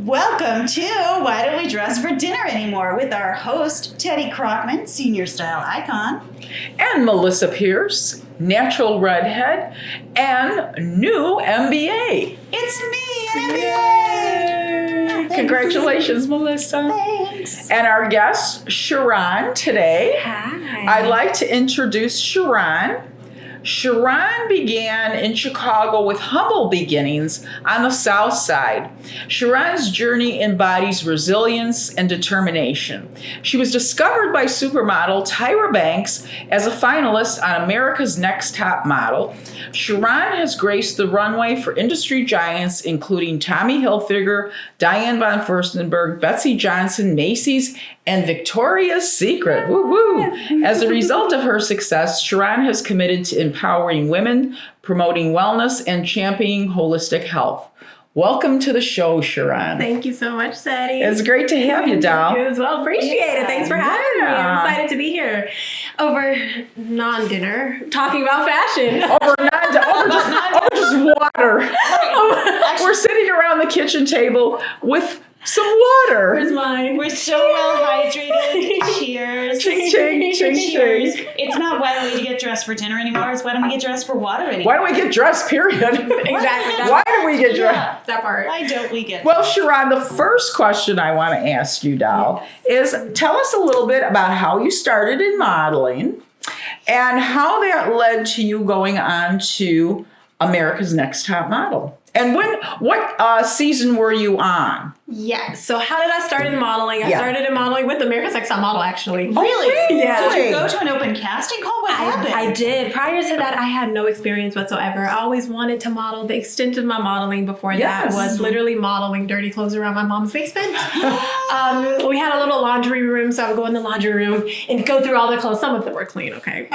Welcome to Why Don't We Dress for Dinner Anymore with our host, Teddy Krochman, senior style icon. And Melissa Pierce, natural redhead, and new MBA. It's me, an MBA! Yay. Congratulations, Melissa. Thanks. And our guest, Sharaun, today. Hi. I'd like to introduce Sharaun. Sharaun began in Chicago with humble beginnings on the South Side. Sharaun's journey embodies resilience and determination. She was discovered by supermodel Tyra Banks as a finalist on America's Next Top Model. Sharaun has graced the runway for industry giants including Tommy Hilfiger, Diane von Furstenberg, Betsy Johnson, Macy's, and Victoria's Secret. Woo woo! As a result of her success, Sharaun has committed to empowering women, promoting wellness, and championing holistic health. Welcome to the show, Sharaun. Thank you so much, Sadie. It's great to have you, doll. You as well. Appreciate it. Thanks for having me. I'm excited to be here over non-dinner, talking about fashion. Over just water. We're sitting around the kitchen table with some water. Where's mine? We're so well hydrated. Cheers. Ching, ching, ching, Cheers. ching. It's not why don't we get dressed for dinner anymore. It's why don't we get dressed for water anymore. Why don't we get dressed, period? Exactly. Why do we get dressed? Yeah. That part. Why don't we get Well, Sharaun, the first question I want to ask you, doll, is tell us a little bit about how you started in modeling and how that led to you going on to America's Next Top Model. And what season were you on? Yes. So how did I start in modeling? I Yeah. started in modeling with America's Next Top Model, actually. Really? Yeah. Did you go to an open casting call? What happened? I did. Prior to that, I had no experience whatsoever. I always wanted to model. The extent of my modeling before Yes. that was literally modeling dirty clothes around my mom's basement. We had a little laundry room, so I would go in the laundry room and go through all the clothes. Some of them were clean, okay?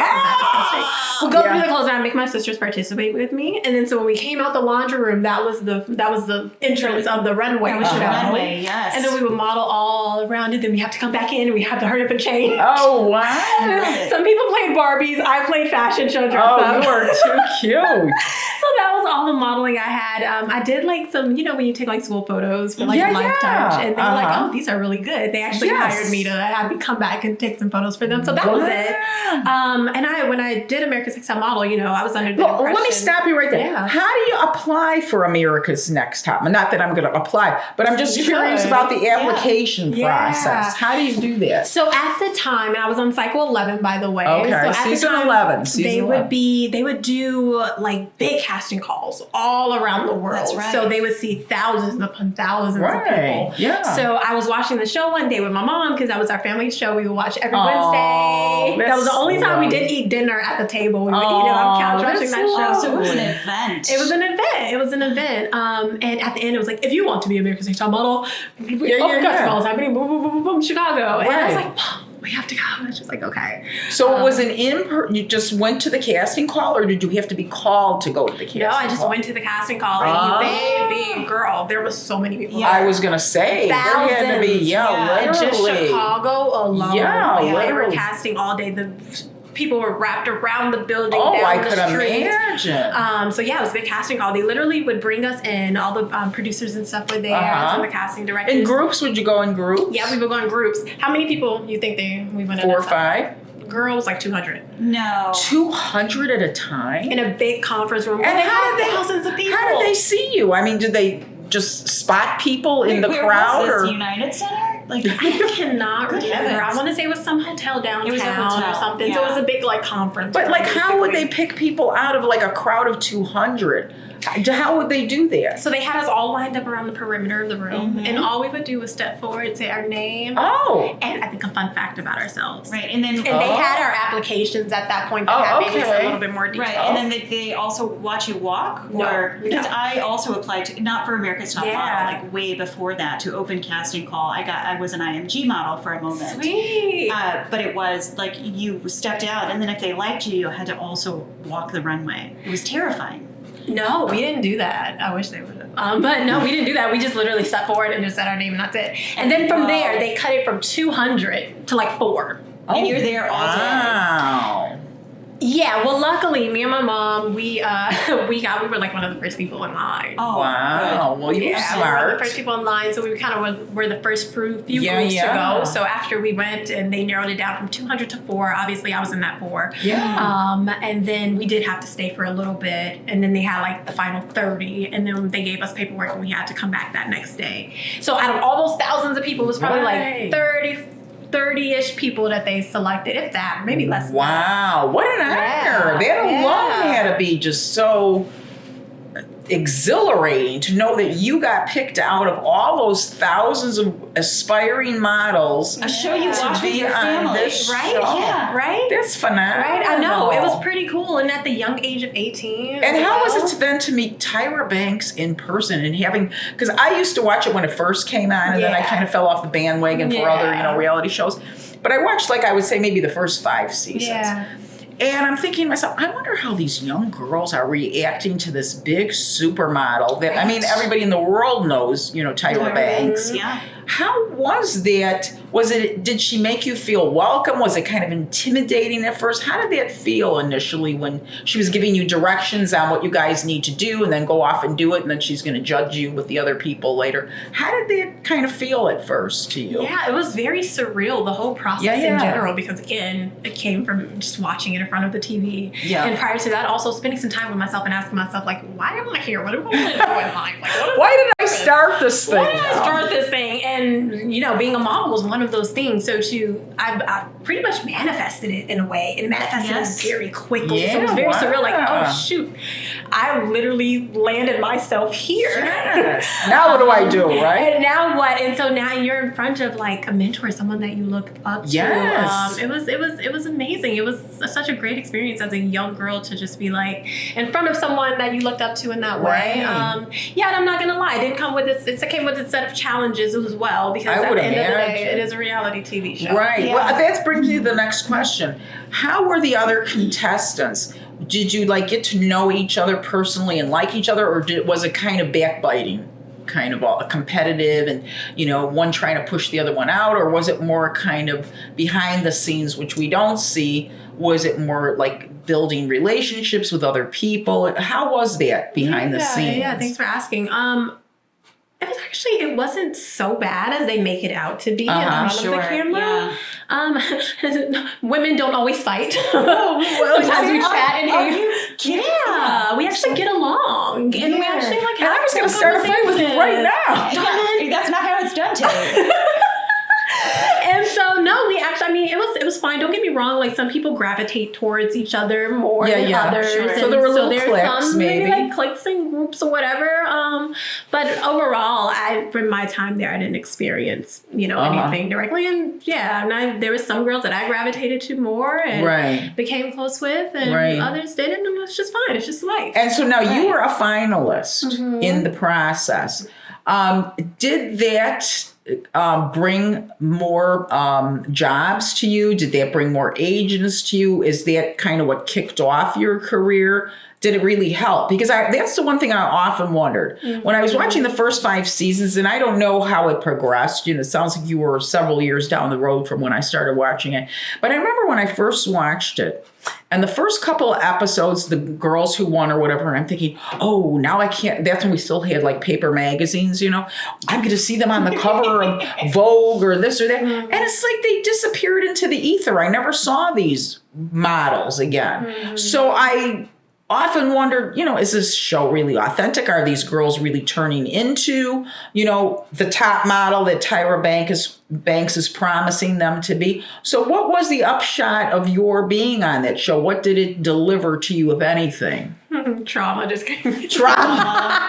We'll go through the clothes and I'd make my sisters participate with me. And then so when we came out the laundry room, that was the entrance of the runway. Runway, yes. And then we would model all around it. Then we have to come back in and we have to hurry up and change. Oh, wow. Some people played Barbies. I played fashion show dress Oh, up. you are too cute. So that was all the modeling I had. I did like some, when you take like school photos for like Lifetime, and they were like, oh, these are really good. They actually hired me to have me come back and take some photos for them. So that was it. And when I did America's Next Top Model, I was under the impression. Let me stop you right there. Yeah. How do you apply for America's Next Top? Not that I'm going to apply, but I'm just curious about the application process. How do you do that? So at the time, and I was on cycle 11, by the way. Okay, so at season the time, 11. They would do like big casting calls all around the world. That's right. So they would see thousands upon thousands of people. Yeah. So I was watching the show one day with my mom because that was our family show. We would watch every Wednesday. That was the only time we did eat dinner at the table. We would eat it on couch watching that show. So it was an event. It was an event. And at the end, it was like, if you want to be America's Next Top Model, casting calls happening, boom, boom, boom, boom, boom, Chicago. And I was like, Mom, we have to go. And she's like, okay. So it was you just went to the casting call, or did you have to be called to go to the casting call? No, I just went to the casting call. Baby, girl, there was so many people. I was going to say, there had to be, literally. And just Chicago alone. Yeah, they were casting all day. The people were wrapped around the building. Oh, down I the could street. imagine. So yeah, it was a big casting call. They literally would bring us in. All the producers and stuff were there. And the casting directors. In groups? Would you go in groups? Yeah, we would go in groups. How many people you think we went in? 4 or 5? Girls, like 200. No. 200 at a time? In a big conference room. And how did thousands of people. How did they see you? I mean, did they just spot people in the crowd? Was this United Center? Like, I cannot remember. heavens. I want to say it was some hotel downtown It was a hotel, or something. So it was a big conference. But room, how would they basically. pick people out of like a crowd of 200? How would they do that? So they had us all lined up around the perimeter of the room, and all we would do was step forward, say our name, and I think a fun fact about ourselves. Right, and then they had our applications at that point that had maybe a little bit more detail. Right, and then they also watch you walk, because I also applied to, not for America's Top Model, like way before that, to open casting call. I was an IMG model for a moment. Sweet. But it was like you stepped out, and then if they liked you, you had to also walk the runway. It was terrifying. No, we didn't do that. I wish they would have. But no, we didn't do that. We just literally stepped forward and just said our name, and that's it. And then from there, they cut it from 200 to like 4. And you're there all day. Wow. Yeah, well, luckily, me and my mom, we were like one of the first people in line. Oh, wow. good. Well, you were We were smart. the first people in line, so we kind of were the first few groups to go. So after we went and they narrowed it down from 200 to 4, obviously I was in that 4. Yeah. And then we did have to stay for a little bit, and then they had like the final 30, and then they gave us paperwork and we had to come back that next day. So out of all those thousands of people, it was probably like 30-ish people that they selected, if that, maybe less than that. Wow, what an honor. That alone had to be just so exhilarating to know that you got picked out of all those thousands of aspiring models. A show you to watch with be your on family, this right? show. Yeah, right? That's phenomenal. Right? I know. It was pretty cool. And at the young age of 18. And how was it then to meet Tyra Banks in person and having, because I used to watch it when it first came on, and then I kind of fell off the bandwagon for other, reality shows. But I watched, like I would say, maybe the first 5 seasons. Yeah. And I'm thinking to myself, I wonder how these young girls are reacting to this big supermodel that, I mean, everybody in the world knows, Tyra Banks. Yeah. How was that? Did she make you feel welcome? Was it kind of intimidating at first? How did that feel initially when she was giving you directions on what you guys need to do and then go off and do it, and then she's going to judge you with the other people later? How did that kind of feel at first to you? Yeah, it was very surreal, the whole process in general, because again, it came from just watching it in front of the TV. Yeah. And prior to that, also spending some time with myself and asking myself, like, why am I here? What am I doing in life? Like, why did I start this thing? Why did I start this thing? And, being a model was one of those things. So I pretty much manifested it in a way, and manifested it very quickly. So it was very surreal. Like, oh, shoot, I literally landed myself here. Yes. Now what do I do, right? And now what? And so now you're in front of like a mentor, someone that you looked up to. Yes. It was amazing. It was such a great experience as a young girl to just be like in front of someone that you looked up to in that way. And I'm not gonna lie, it came with its set of challenges as well, because at the end of the day, it is a reality TV show. Right. Yeah. Well, that brings me to the next question. How were the other contestants? Did you get to know each other personally and like each other, or was it kind of backbiting? Kind of all competitive and, one trying to push the other one out? Or was it more kind of behind the scenes, which we don't see? Was it more like building relationships with other people? How was that behind the scenes? Yeah, thanks for asking. It wasn't so bad as they make it out to be in front of the camera. Yeah. Women don't always fight. Sometimes we chat and Yeah. we actually get along, and we actually And I was going to start a fight with you right now. That's not how it's done today. And so it was fine. Don't get me wrong. Like, some people gravitate towards each other more than others. Sure. So there were little cliques, some maybe like cliques and groups or whatever. But overall, from my time there, I didn't experience anything directly. And there was some girls that I gravitated to more and became close with, and others didn't. And it's just fine. It's just life. And so now you were a finalist in the process. Did that bring more jobs to you? Did that bring more agents to you? Is that kind of what kicked off your career? Did it really help? Because that's the one thing I often wondered. When I was watching the first 5 seasons, and I don't know how it progressed. It sounds like you were several years down the road from when I started watching it. But I remember when I first watched it, and the first couple of episodes, the girls who won or whatever, and I'm thinking, oh, now I can't. That's when we still had like paper magazines, I'm going to see them on the cover of Vogue or this or that. And it's like they disappeared into the ether. I never saw these models again. So I often wondered, is this show really authentic? Are these girls really turning into, the top model that Tyra Banks is promising them to be? So what was the upshot of your being on that show? What did it deliver to you, if anything? Trauma just came. Trauma.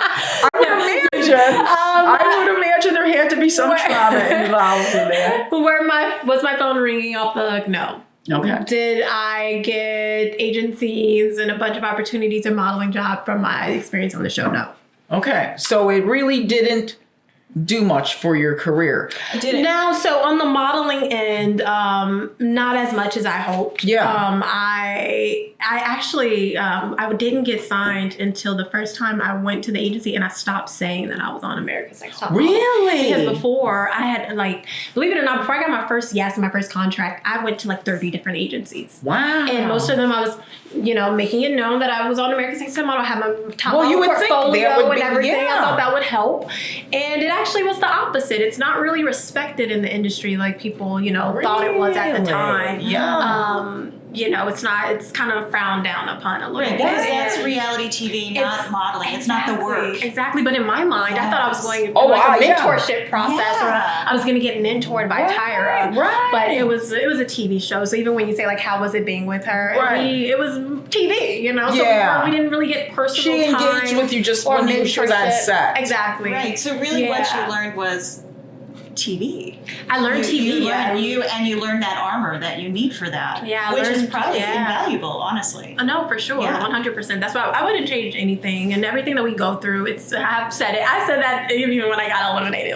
I would imagine there had to be some trauma involved in that. Was my phone ringing off the hook? No. Okay. Did I get agencies and a bunch of opportunities and modeling job from my experience on the show? No. Okay. So it really didn't do much for your career. Did it? No, so on the modeling end, not as much as I hoped. Yeah. I actually I didn't get signed until the first time I went to the agency and I stopped saying that I was on America's Next Top Model. Really? Because before I had believe it or not, before I got my first yes and my first contract, I went to 30 different agencies. Wow. And most of them I was, making it known that I was on America's Next Top Model. I had my top Well, you would think portfolio that would and be- everything. yeah. I thought that would help. And it actually was the opposite. It's not really respected in the industry like people, thought it was at the time. Yeah. It's not, it's kind of frowned down upon a little Right, bit. because that's reality TV, not modeling. It's not the work. Exactly. But in my mind, I thought I was going Oh, through wow, a yeah. mentorship process, or Yeah. I was going to get mentored by Tyra. Right. But it was a TV show. So even when you say how was it being with her, Right. it was TV, So Yeah. we didn't really get personal She time engaged with you just or when she was on mentorship. set. Exactly. Right. So really, what Yeah. you learned was TV. I learned TV. You learned that armor that you need for that. Yeah, I which is learned- probably yeah. invaluable, honestly. No, for sure, Yeah. 100%. That's why I wouldn't change anything, and everything that we go through. I've said it. I said that even when I got eliminated.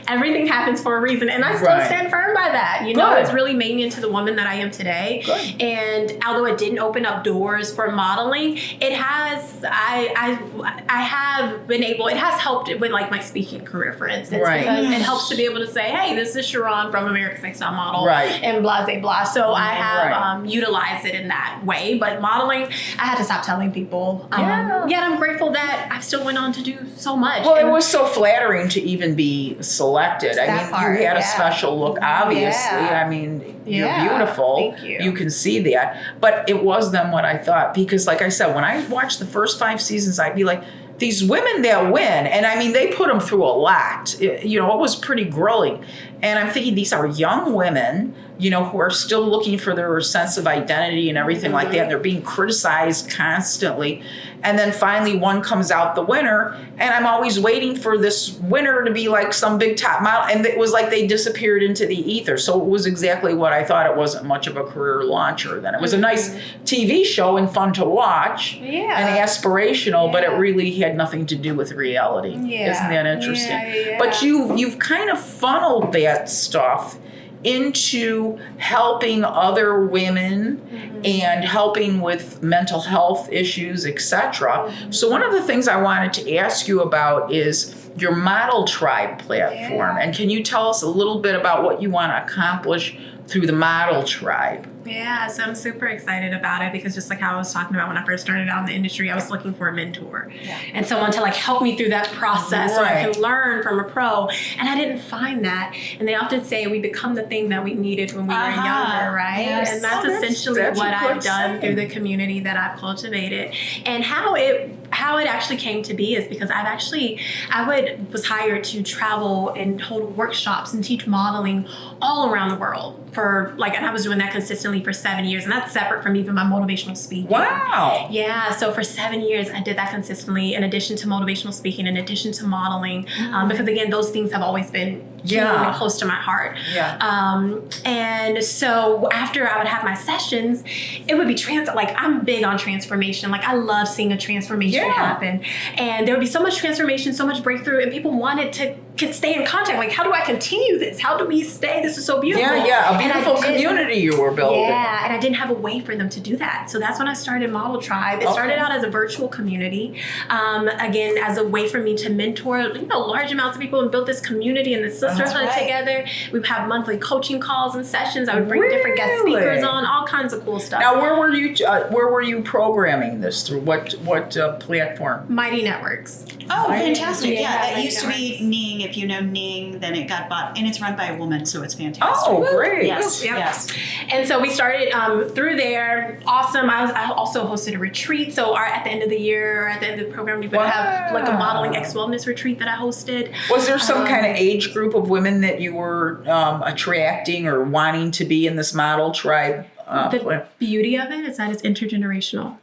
Everything happens for a reason, and I still Right. stand firm by that. Good. It's really made me into the woman that I am today. Good. And although it didn't open up doors for modeling, it has. I have been able. It has helped with my speaking career, for instance, Right. because it helps to be able to say, "Hey, this is Sharaun from America's Next Top Model," Right. and blah blah blah. So I have Right. utilized it in that way. But modeling, I had to stop telling people. Yeah. Yet I'm grateful that I still went on to do so much. Well, it And was so flattering to even be selected. I That mean, part, you had a yeah. special look, obviously. Yeah. I mean, Yeah, you're beautiful. thank you. can see that. But it wasn't what I thought. Because, like I said, when I watched the first 5 seasons, I'd be like, these women that win, and I mean, they put them through a lot. It was pretty grueling. And I'm thinking these are young women, who are still looking for their sense of identity and everything like that. And they're being criticized constantly. And then finally one comes out the winner. And I'm always waiting for this winner to be like some big top model. And it was like they disappeared into the ether. So it was exactly what I thought. It wasn't much of a career launcher then. It was a nice TV show and fun to watch. Yeah. And aspirational, but it Yeah. really had nothing to do with reality. Yeah. Isn't that interesting? Yeah. But you've kind of funneled that stuff into helping other women and helping with mental health issues, etc. So one of the things I wanted to ask you about is your Model Tribe platform. Yeah. And can you tell us a little bit about what you want to accomplish through the Model Tribe? Yeah, so I'm super excited about it because just like how I was talking about when I first started out in the industry, I was looking for a mentor and someone to help me through that process so I Right. can learn from a pro. And I didn't find that. And they often say we become the thing that we needed when we were younger, right? Yes. And that's Oh, that's essentially a what I've good done saying. through the community that I've cultivated. And how it actually came to be is because I was hired to travel and hold workshops and teach modeling all around the world and I was doing that consistently for 7 years, and that's separate from even my motivational speaking. Wow. Yeah, so for 7 years, I did that consistently in addition to motivational speaking, in addition to modeling, because again, those things have always been really close to my heart. Yeah. And so after I would have my sessions, it would be I'm big on transformation. I love seeing a transformation happen. And there would be so much transformation, so much breakthrough, and people wanted to stay in contact. How do I continue this? How do we stay? This is so beautiful. Yeah, a beautiful community you were building. Yeah, and I didn't have a way for them to do that. So that's when I started Model Tribe. It started out as a virtual community, again, as a way for me to mentor, large amounts of people and build this community and this sisterhood together. We would have monthly coaching calls and sessions. I would bring different guest speakers on, all kinds of cool stuff. Now, where were you programming this through? What platform? Mighty Networks. Oh, fantastic. Yeah, Yeah, that Mighty used to be Networks. Ning. If you know Ning, then it got bought. And it's run by a woman, so it's fantastic. Oh, great. Yes, Yep. yes. And so we started through there. Awesome. I also hosted a retreat. So at the end of the year, or at the end of the program, we would have a modeling ex-wellness retreat that I hosted. Was there some kind of age group of women that you were attracting or wanting to be in this Model Tribe? The beauty of it is that it's intergenerational.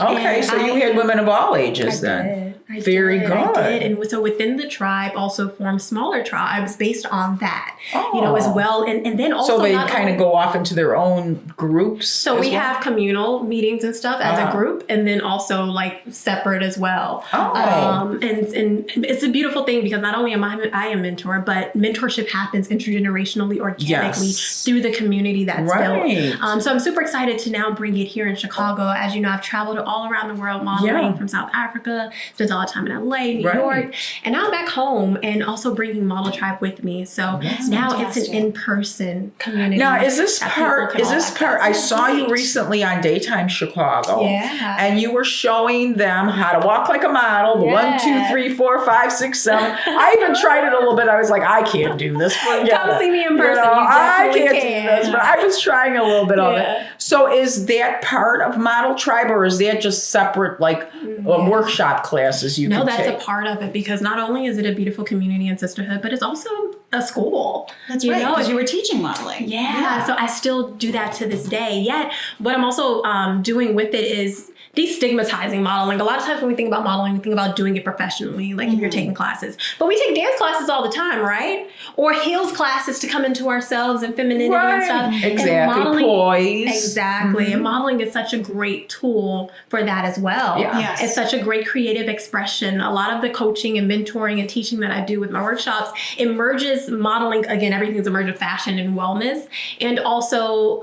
Okay, so you had women of all ages then. Very good. I did. And so within the tribe also formed smaller tribes based on that, as well. And then also so they kind of go off into their own groups. So we have communal meetings and stuff as a group, and then also like separate as well. And it's a beautiful thing because not only am I a mentor, but mentorship happens intergenerationally, organically through the community that's built. So I'm super excited to now bring it here in Chicago. As you know, I've traveled all around the world modeling from South Africa, spent a lot of time in LA, New York, and now I'm back home and also bringing Model Tribe with me. So now it's an in-person community. Now, is this part, I saw you recently on Daytime Chicago, and you were showing them how to walk like a model, the 1, 2, 3, 4, 5, 6, 7. I even tried it a little bit. I was like, I can't do this. Come see me in person. I can't do this, but I was trying a little bit of it. So is that part of Model Tribe, or is that just separate, like workshop classes you can take? No, that's a part of it because not only is it a beautiful community and sisterhood, but it's also a school. That's right, because you were teaching modeling. Yeah, so I still do that to this day. Yet, what I'm also doing with it is destigmatizing modeling. A lot of times when we think about modeling, we think about doing it professionally, like if you're taking classes. But we take dance classes all the time, right? Or heels classes to come into ourselves and femininity and stuff. Exactly. And modeling, Poise. Exactly. And modeling is such a great tool for that as well. It's such a great creative expression. A lot of the coaching and mentoring and teaching that I do with my workshops emerges modeling. Again, everything's a merge of fashion and wellness. And also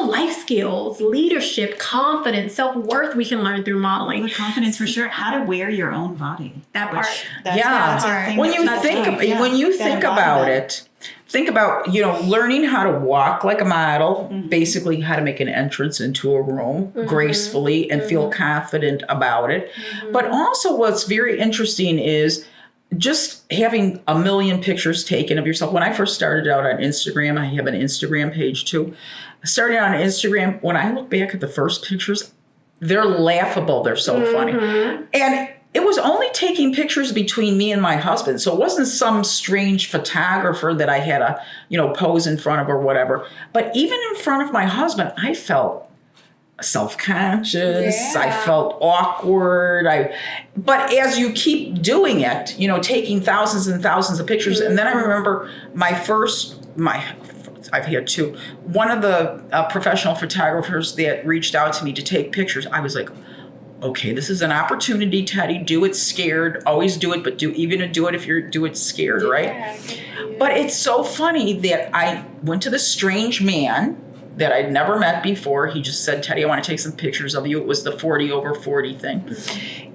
life skills, leadership, confidence, self-worth we can learn through modeling. The confidence for sure. How to wear your own body. That part. When you think about it, think about, learning how to walk like a model, basically how to make an entrance into a room gracefully and feel confident about it. But also what's very interesting is just having a million pictures taken of yourself. When I first started out on Instagram, I have an Instagram page too. I started on Instagram. When I look back at the first pictures, they're laughable. They're so funny. And it was only taking pictures between me and my husband. So it wasn't some strange photographer that I had to, pose in front of or whatever. But even in front of my husband, I felt self-conscious. I felt awkward. But as you keep doing it, taking thousands and thousands of pictures. And then I remember I've had two. One of the professional photographers that reached out to me to take pictures, I was like, okay, this is an opportunity, Teddy. Do it scared. Always do it, but do it if you do it scared, right? But it's so funny that I went to this strange man that I'd never met before. He just said, Teddy, I want to take some pictures of you. It was the 40 over 40 thing.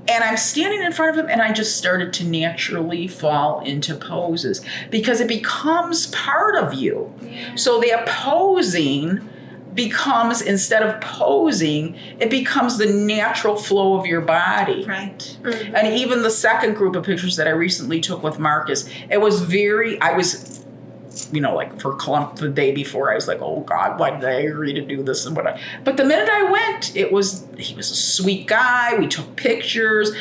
And I'm standing in front of him and I just started to naturally fall into poses because it becomes part of you. So that posing becomes, instead of posing, it becomes the natural flow of your body. Right. And even the second group of pictures that I recently took with Marcus, I was like for clump the day before, I was like, oh God, why did I agree to do this and what? But the minute I went, he was a sweet guy. We took pictures,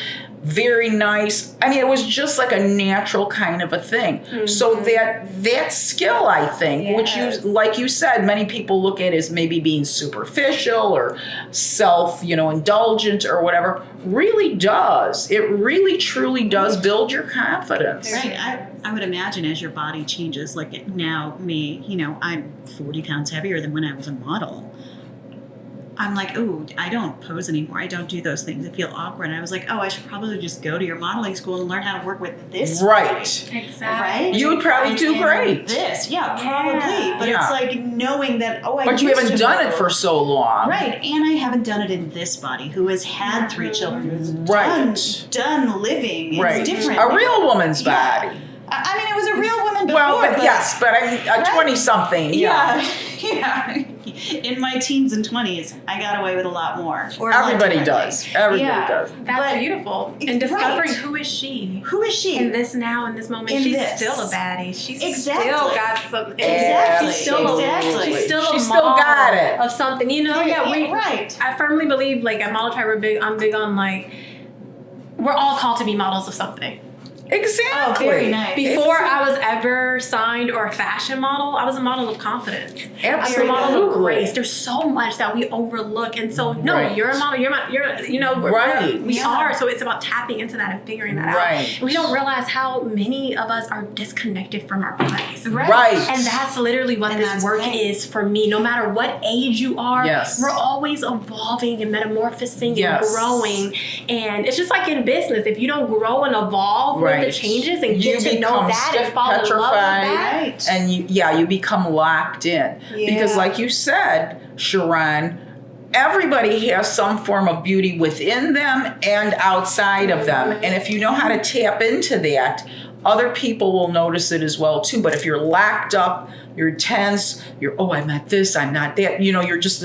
very nice. I mean, it was just like a natural kind of a thing. So that skill, I think, which like you said, many people look at as maybe being superficial or self, indulgent or whatever, really does. It really truly does build your confidence. Right. I would imagine as your body changes, like now me, I'm 40 pounds heavier than when I was a model. I'm like, ooh, I don't pose anymore. I don't do those things. I feel awkward. And I was like, oh, I should probably just go to your modeling school and learn how to work with this. Right. Exactly. Right? You would probably do great. This. Probably. But it's like knowing that, But you haven't done it for so long. Right. And I haven't done it in this body who has had 3 children. Who's done living. It's different. A real woman's body. I mean, it was a real woman before. Well, but I mean, a 20-something. Yeah. In my teens and 20s, I got away with a lot more. Everybody does. Everybody does. That's beautiful. And discovering who is she? Who is she? In this now, in this moment. She's still a baddie. She's still got something. Exactly. She's still a model got it. Of something. Right. I firmly believe, like, at Model Tribe, I'm big on, like, we're all called to be models of something. Exactly. Oh, very nice. Before I was ever signed or a fashion model, I was a model of confidence. I was a model of grace. There's so much that we overlook, and so no, Right. you're a model. Right. We are. So it's about tapping into that and figuring that Right. out. And we don't realize how many of us are disconnected from our bodies. Right. And that's literally what And this that's work right. is for me. No matter what age you are, Yes. we're always evolving and metamorphosing Yes. and growing. And it's just like in business. If you don't grow and evolve with the changes and get to know that and fall in love with that. Right. And you become locked in. Because like you said, Sharaun, everybody has some form of beauty within them and outside of them. And if you know how to tap into that, other people will notice it as well too. But if you're locked up, you're tense, I'm not this, I'm not that, you're just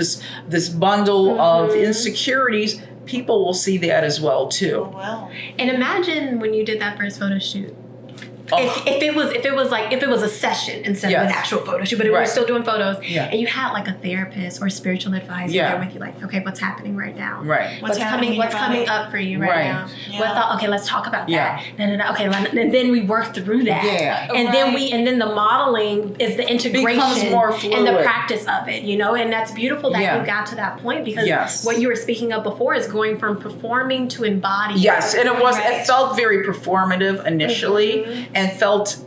this bundle of insecurities, people will see that as well too. Well. And imagine when you did that first photo shoot. Oh. If it was a session instead of an actual photo shoot, but we were still doing photos, and you had like a therapist or a spiritual advisor there with you, like, okay, what's happening right now? Right. What's coming up for you right now? Yeah. Okay, let's talk about that. Okay, and then we work through that. Yeah. And then the modeling is the integration Becomes more fluid. and the practice of it, and that's beautiful that you got to that point, because what you were speaking of before is going from performing to embodying. Yes, and it felt very performative initially and felt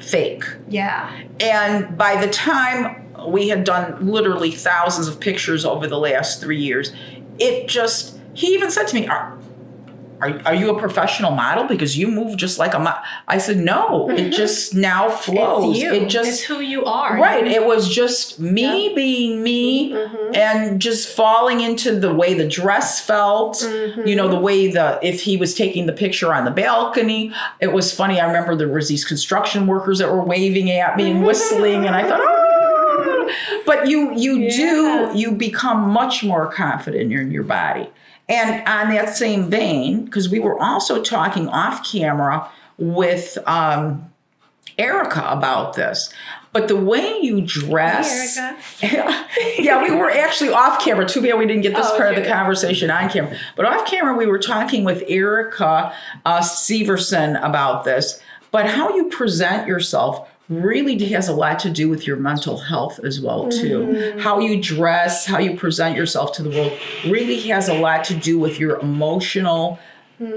fake. Yeah. And by the time we had done literally thousands of pictures over the last 3 years, he even said to me, are you a professional model? Because you move just like a model. I said, no, it just now flows. It's who you are. Right. It was just me being me and just falling into the way the dress felt, the way if he was taking the picture on the balcony. It was funny. I remember there was these construction workers that were waving at me and whistling, and I thought, oh. But you become much more confident in your body. And on that same vein, because we were also talking off camera with Erica about this, but the way you dress. Hey, Erica. Yeah, we were actually off camera. Too bad we didn't get this part of the conversation on camera. But off camera, we were talking with Erica Severson about this. But how you present yourself really has a lot to do with your mental health as well, too. How you dress, how you present yourself to the world really has a lot to do with your emotional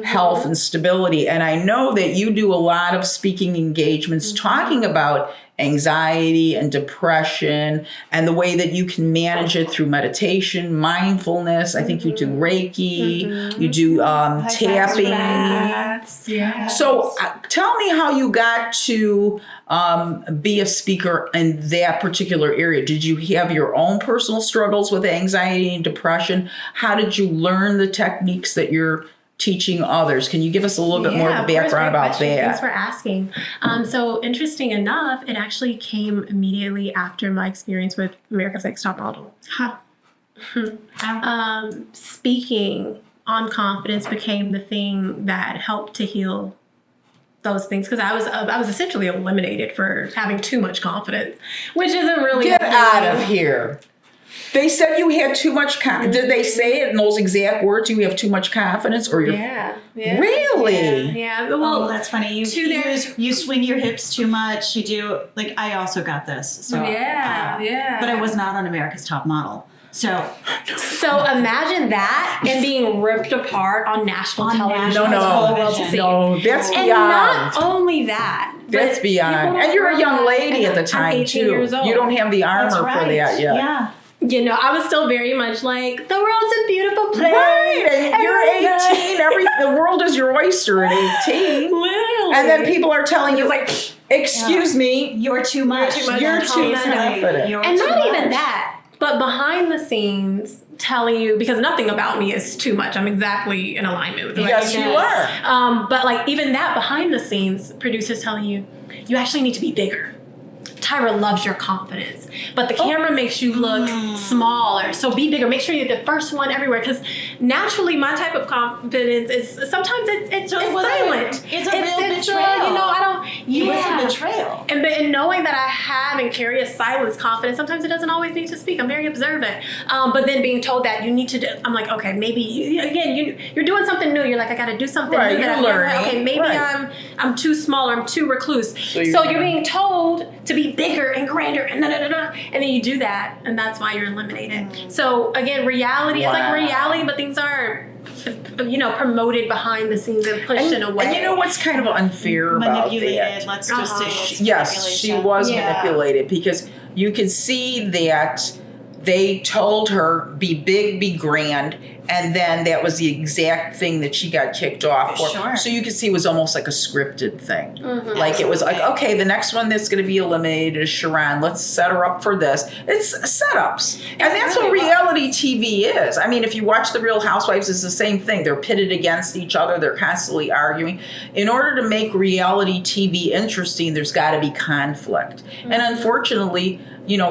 health and stability. And I know that you do a lot of speaking engagements talking about anxiety and depression and the way that you can manage it through meditation, mindfulness. I think you do Reiki, you do tapping. Yeah. So tell me how you got to be a speaker in that particular area. Did you have your own personal struggles with anxiety and depression? How did you learn the techniques that you're teaching others? Can you give us a little bit more of the background about that? Thanks for asking. So interesting enough, it actually came immediately after my experience with America's Next Top Model. Speaking on confidence became the thing that helped to heal those things, because I was essentially eliminated for having too much confidence, which isn't really Get out of here. They said you had too much confidence. Did they say it in those exact words? You have too much confidence, or you're really? Yeah. Well, that's funny. You swing your hips too much. You do, like, I also got this. So but I was not on America's Top Model. So imagine that and being ripped apart on national television. No, that's beyond. And not only that. That's beyond. And you're a young lady at the time, 18 too. years old. You don't have the armor for that yet. Yeah. I was still very much like, the world's a beautiful place. Right, and you're 18. The world is your oyster at 18. Literally. And then people are telling you, like, excuse me. You're too much. You're too confident. And not even that, but behind the scenes telling you, because nothing about me is too much. I'm exactly in alignment with Yes, you are. But like even that behind the scenes, producers telling you, you actually need to be bigger. Tyra loves your confidence, but the camera makes you look smaller. So be bigger. Make sure you're the first one everywhere. Because naturally, my type of confidence is sometimes it's silent. It's a real betrayal. You know, I don't. Yeah. It was a betrayal. And knowing that I have and carry a silence confidence, sometimes it doesn't always need to speak. I'm very observant. But then being told that you need to do, I'm like, okay, maybe you're doing something new. You're like, I got to do something new. You're learning. Okay, maybe I'm too small or I'm too recluse. So you're being told to be bigger and grander and and then you do that, and that's why you're eliminated. So again, reality is like reality, but things are promoted behind the scenes and pushed in a way. And you know what's kind of unfair about manipulated. that? Let's just say yes, she was manipulated, because you could see that they told her be big, be grand, and then that was the exact thing that she got kicked off for. Sure. So you could see it was almost like a scripted thing. Mm-hmm. Like it was like, okay, the next one that's going to be eliminated is Sharaun. Let's set her up for this. It's setups. And that's what reality TV is. I mean, if you watch The Real Housewives, it's the same thing. They're pitted against each other. They're constantly arguing. In order to make reality TV interesting, there's got to be conflict. Mm-hmm. And unfortunately,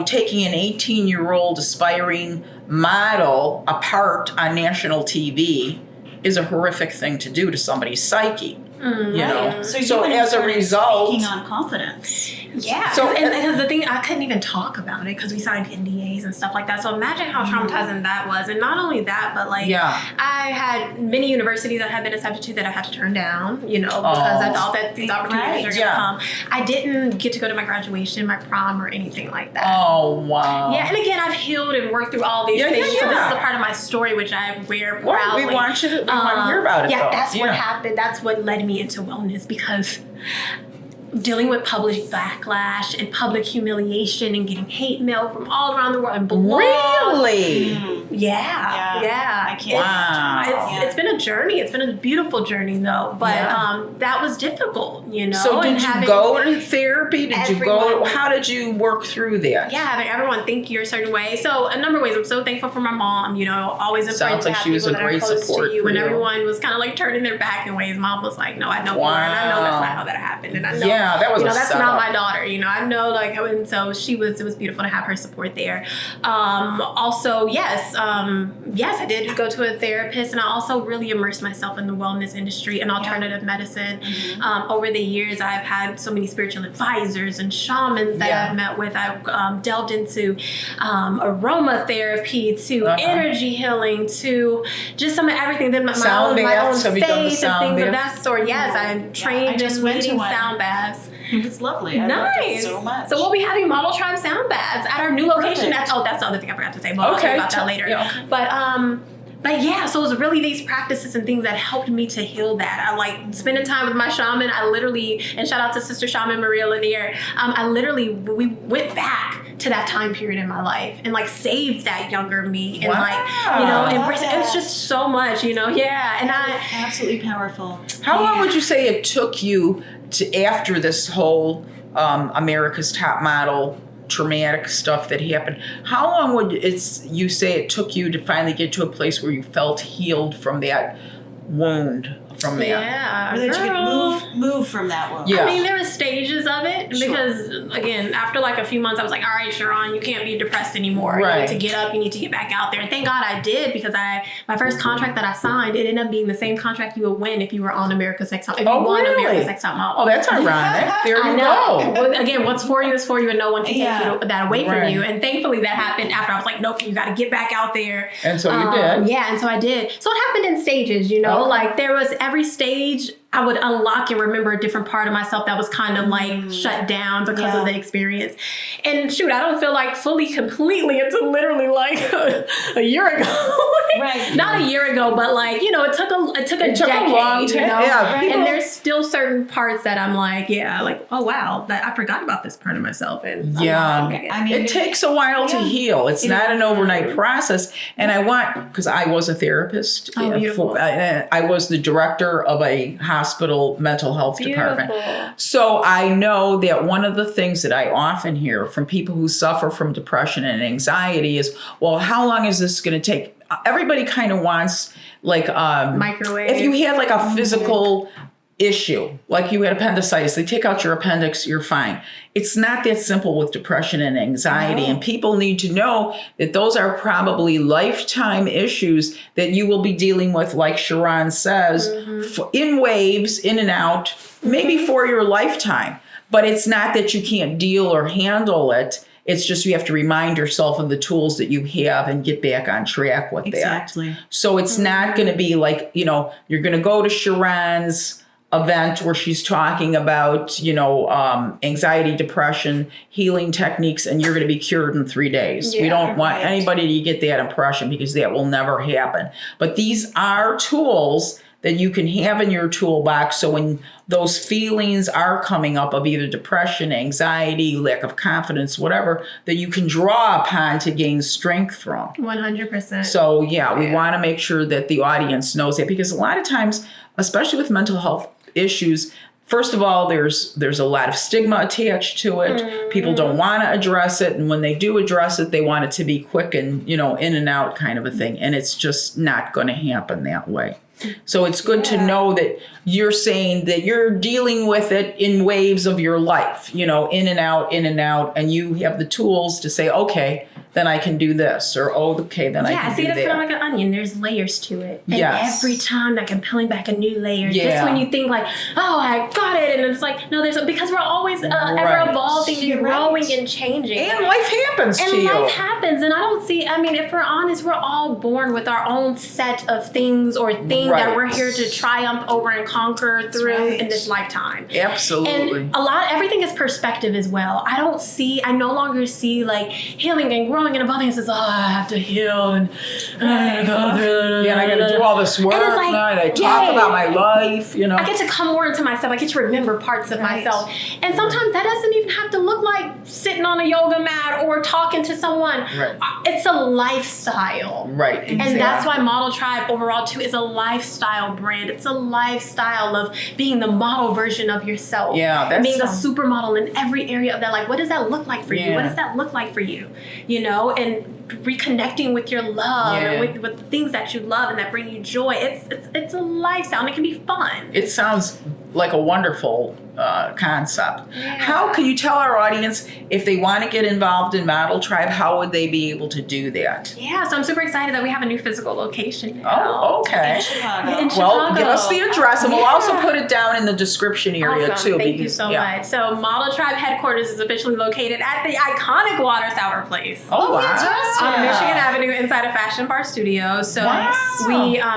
taking an 18-year-old aspiring model apart on national TV is a horrific thing to do to somebody's psyche. So as a result, speaking on confidence. Yeah. So and because the thing, I couldn't even talk about it because we signed NDAs and stuff like that. So imagine how traumatizing that was. And not only that, but I had many universities that I had been accepted to that I had to turn down, because I thought that these opportunities are going to come. I didn't get to go to my graduation, my prom, or anything like that. Oh, wow. Yeah. And again, I've healed and worked through all these things. So this is a part of my story, which I wear proudly. We want to hear about it. Yeah, that's what happened. That's what led me into wellness, because dealing with public backlash and public humiliation and getting hate mail from all around the world and blogs. Really? Yeah. I can't. It's been a journey. It's been a beautiful journey, though. But that was difficult, So did you go to therapy? Did you go? How did you work through that? Yeah, having everyone think you're a certain way. So a number of ways. I'm so thankful for my mom. Always important Sounds like to have she was people a that are great close support to you. for And you. everyone was kind of like turning their back in ways. Mom was like, "No, I know more, and I know that's not how that happened, and I know." Yeah, that was that's not my daughter. I know, and so it was beautiful to have her support there. Also, yes, I did go to a therapist, and I also really immersed myself in the wellness industry and alternative medicine. Over the years, I've had so many spiritual advisors and shamans that I've met with. I've delved into aromatherapy, to energy healing, to just some of everything. Then my own faith and things of that sort. Yes, I'm trained in leading sound baths. It's lovely. I loved it so much. So we'll be having Model Tribe sound baths at our new location. That's the other thing I forgot to say. But I'll talk about that later. Yeah, okay. But yeah, so it was really these practices and things that helped me to heal that. I like spending time with my shaman. I literally, and shout out to Sister Shaman Maria Lanier. We went back to that time period in my life and saved that younger me and embrace it. It's just so much, and absolutely powerful. How long would you say it took you to, after this whole America's Top Model traumatic stuff that happened, how long would you say it took you to finally get to a place where you felt healed from that wound? From that. Yeah. Or that you could move from that wound. Yeah. I mean, there were stages of it because, again, after a few months, I was like, all right, Sharaun, you can't be depressed anymore. Right. You need to get up. You need to get back out there. And thank God I did, because my first contract that I signed, it ended up being the same contract you would win if you were on America's Next Top. If you won America's Next Top Model. Oh, that's ironic. There you go. Well, again, what's for you is for you, and no one can take that away from you. And thankfully, that happened after I was like, nope, you got to get back out there. And so you did. Yeah, and so I did. So it happened in stages, there was every stage I would unlock and remember a different part of myself that was kind of shut down because of the experience. And shoot, I don't feel fully, completely until literally a year ago. Right. Not a year ago, but it took a decade. A long time. Yeah, and there's still certain parts that I'm oh wow, that I forgot about this part of myself. And I mean, it takes a while to heal. It's not an overnight process. And because I was a therapist. Oh, beautiful. I was the director of a hospital mental health department. So I know that one of the things that I often hear from people who suffer from depression and anxiety is, well, how long is this going to take? Everybody kind of wants microwave. If you had a physical issue, like you had appendicitis, they take out your appendix, you're fine. It's not that simple with depression and anxiety. And people need to know that those are probably lifetime issues that you will be dealing with, like Sharaun says, in waves, in and out, maybe for your lifetime. But it's not that you can't deal or handle it. It's just you have to remind yourself of the tools that you have and get back on track with that. Exactly. So it's not going to be like, you're going to go to Sharaun's event where she's talking about, anxiety, depression, healing techniques, and you're going to be cured in 3 days. We don't want anybody to get that impression, because that will never happen. But these are tools that you can have in your toolbox. So when those feelings are coming up of either depression, anxiety, lack of confidence, whatever, that you can draw upon to gain strength from. 100%. So we want to make sure that the audience knows that, because a lot of times, especially with mental health issues, first of all, there's a lot of stigma attached to it. People don't want to address it. And when they do address it, they want it to be quick and, in and out kind of a thing. And it's just not going to happen that way. So it's good to know that you're saying that you're dealing with it in waves of your life, in and out, and you have the tools to say, okay, then I can do this, or okay, then I can do that. Yeah, see, it's kind of like an onion. There's layers to it. And every time, like, I'm peeling back a new layer. Yeah. Just when you think, like, oh, I got it, and it's like, no, because we're always ever evolving and growing and changing. And life happens to you. And life happens, and I don't see, if we're honest, we're all born with our own set of things or things that we're here to triumph over and conquer through in this lifetime. Absolutely. And everything is perspective as well. I no longer see, like, healing and growing and evolving. It says, oh, I have to heal and I gotta go through. Yeah, and I gotta do all this work. And like, I talk about my life, I get to come more into myself. I get to remember parts of myself. And sometimes that doesn't even have to look like sitting on a yoga mat or talking to someone. Right. It's a lifestyle. Right. Exactly. And that's why Model Tribe overall too is a lifestyle brand. It's a lifestyle of being the model version of yourself. Yeah, that's being a supermodel in every area of that. Like, what does that look like for you? What does that look like for you? And reconnecting with your love and with the things that you love and that bring you joy. It's a lifestyle, and it can be fun. It sounds like a wonderful concept. Yeah. How can you tell our audience, if they want to get involved in Model Tribe, how would they be able to do that? Yeah, so I'm super excited that we have a new physical location now. Oh, okay. In Chicago. Well, give us the address, and we'll also put it down in the description area too. Thank you so much. So Model Tribe headquarters is officially located at the iconic Water Sour Place. Oh, wow. On Michigan Avenue inside a Fashion Bar Studio. So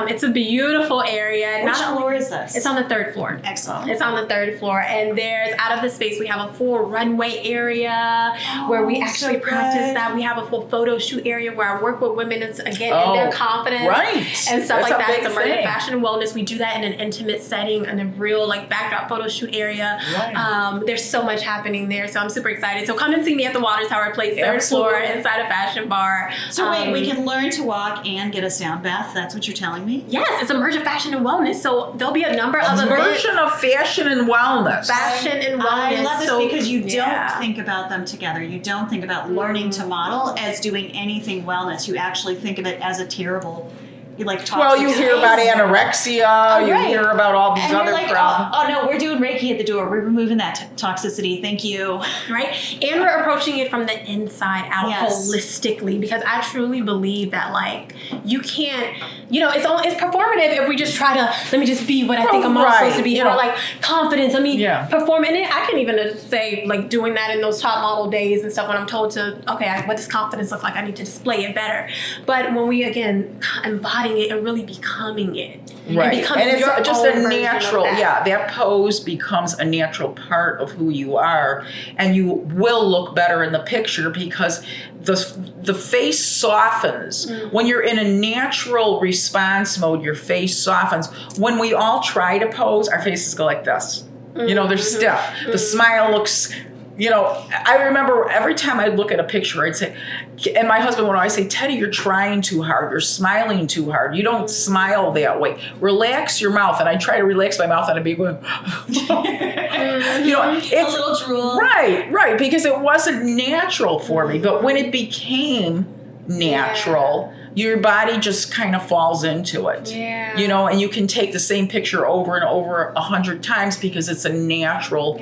it's a beautiful area. Which floor is this? It's on the 3rd floor. Excellent. It's on the 3rd floor, and there's out of the space we have a full runway area where we actually practice that. We have a full photo shoot area where I work with women in their confidence and stuff like that. It's emerging fashion and wellness. We do that in an intimate setting and a real backdrop photo shoot area. Right. There's so much happening there, so I'm super excited. So come and see me at the Water Tower Place, 3rd floor, inside a fashion bar. So wait, we can learn to walk and get a sound bath. That's what you're telling me? Yes, it's a merge of fashion and wellness. So there'll be a number of events. Version of fashion and wellness. Fashion and wellness. I love this because you don't think about them together. You don't think about learning to model as doing anything wellness. You actually think of it as a terrible, toxic. Well, you hear about anorexia. You hear about all these other problems. Oh no, we're doing Reiki at the door. We're removing that toxicity. Thank you. Right, and we're approaching it from the inside out holistically, because I truly believe that you can't. It's performative if we just try to let me just be what I think I'm supposed to be. Or confidence. Perform. And I can even say doing that in those top model days and stuff when I'm told to what does confidence look like? I need to display it better. But when we again embody it and really becoming it. Right. And it's just a natural, that pose becomes a natural part of who you are, and you will look better in the picture because the face softens. When you're in a natural response mode, your face softens. When we all try to pose, our faces go like this. They're stiff. The smile looks... I remember every time I'd look at a picture, I'd say, and my husband would always say, Teddy, you're trying too hard. You're smiling too hard. You don't smile that way. Relax your mouth. And I try to relax my mouth and I'd be going, it's a little drool. Right. Because it wasn't natural for me. But when it became natural, your body just kind of falls into it. Yeah. You know, and you can take the same picture over and over 100 times because it's a natural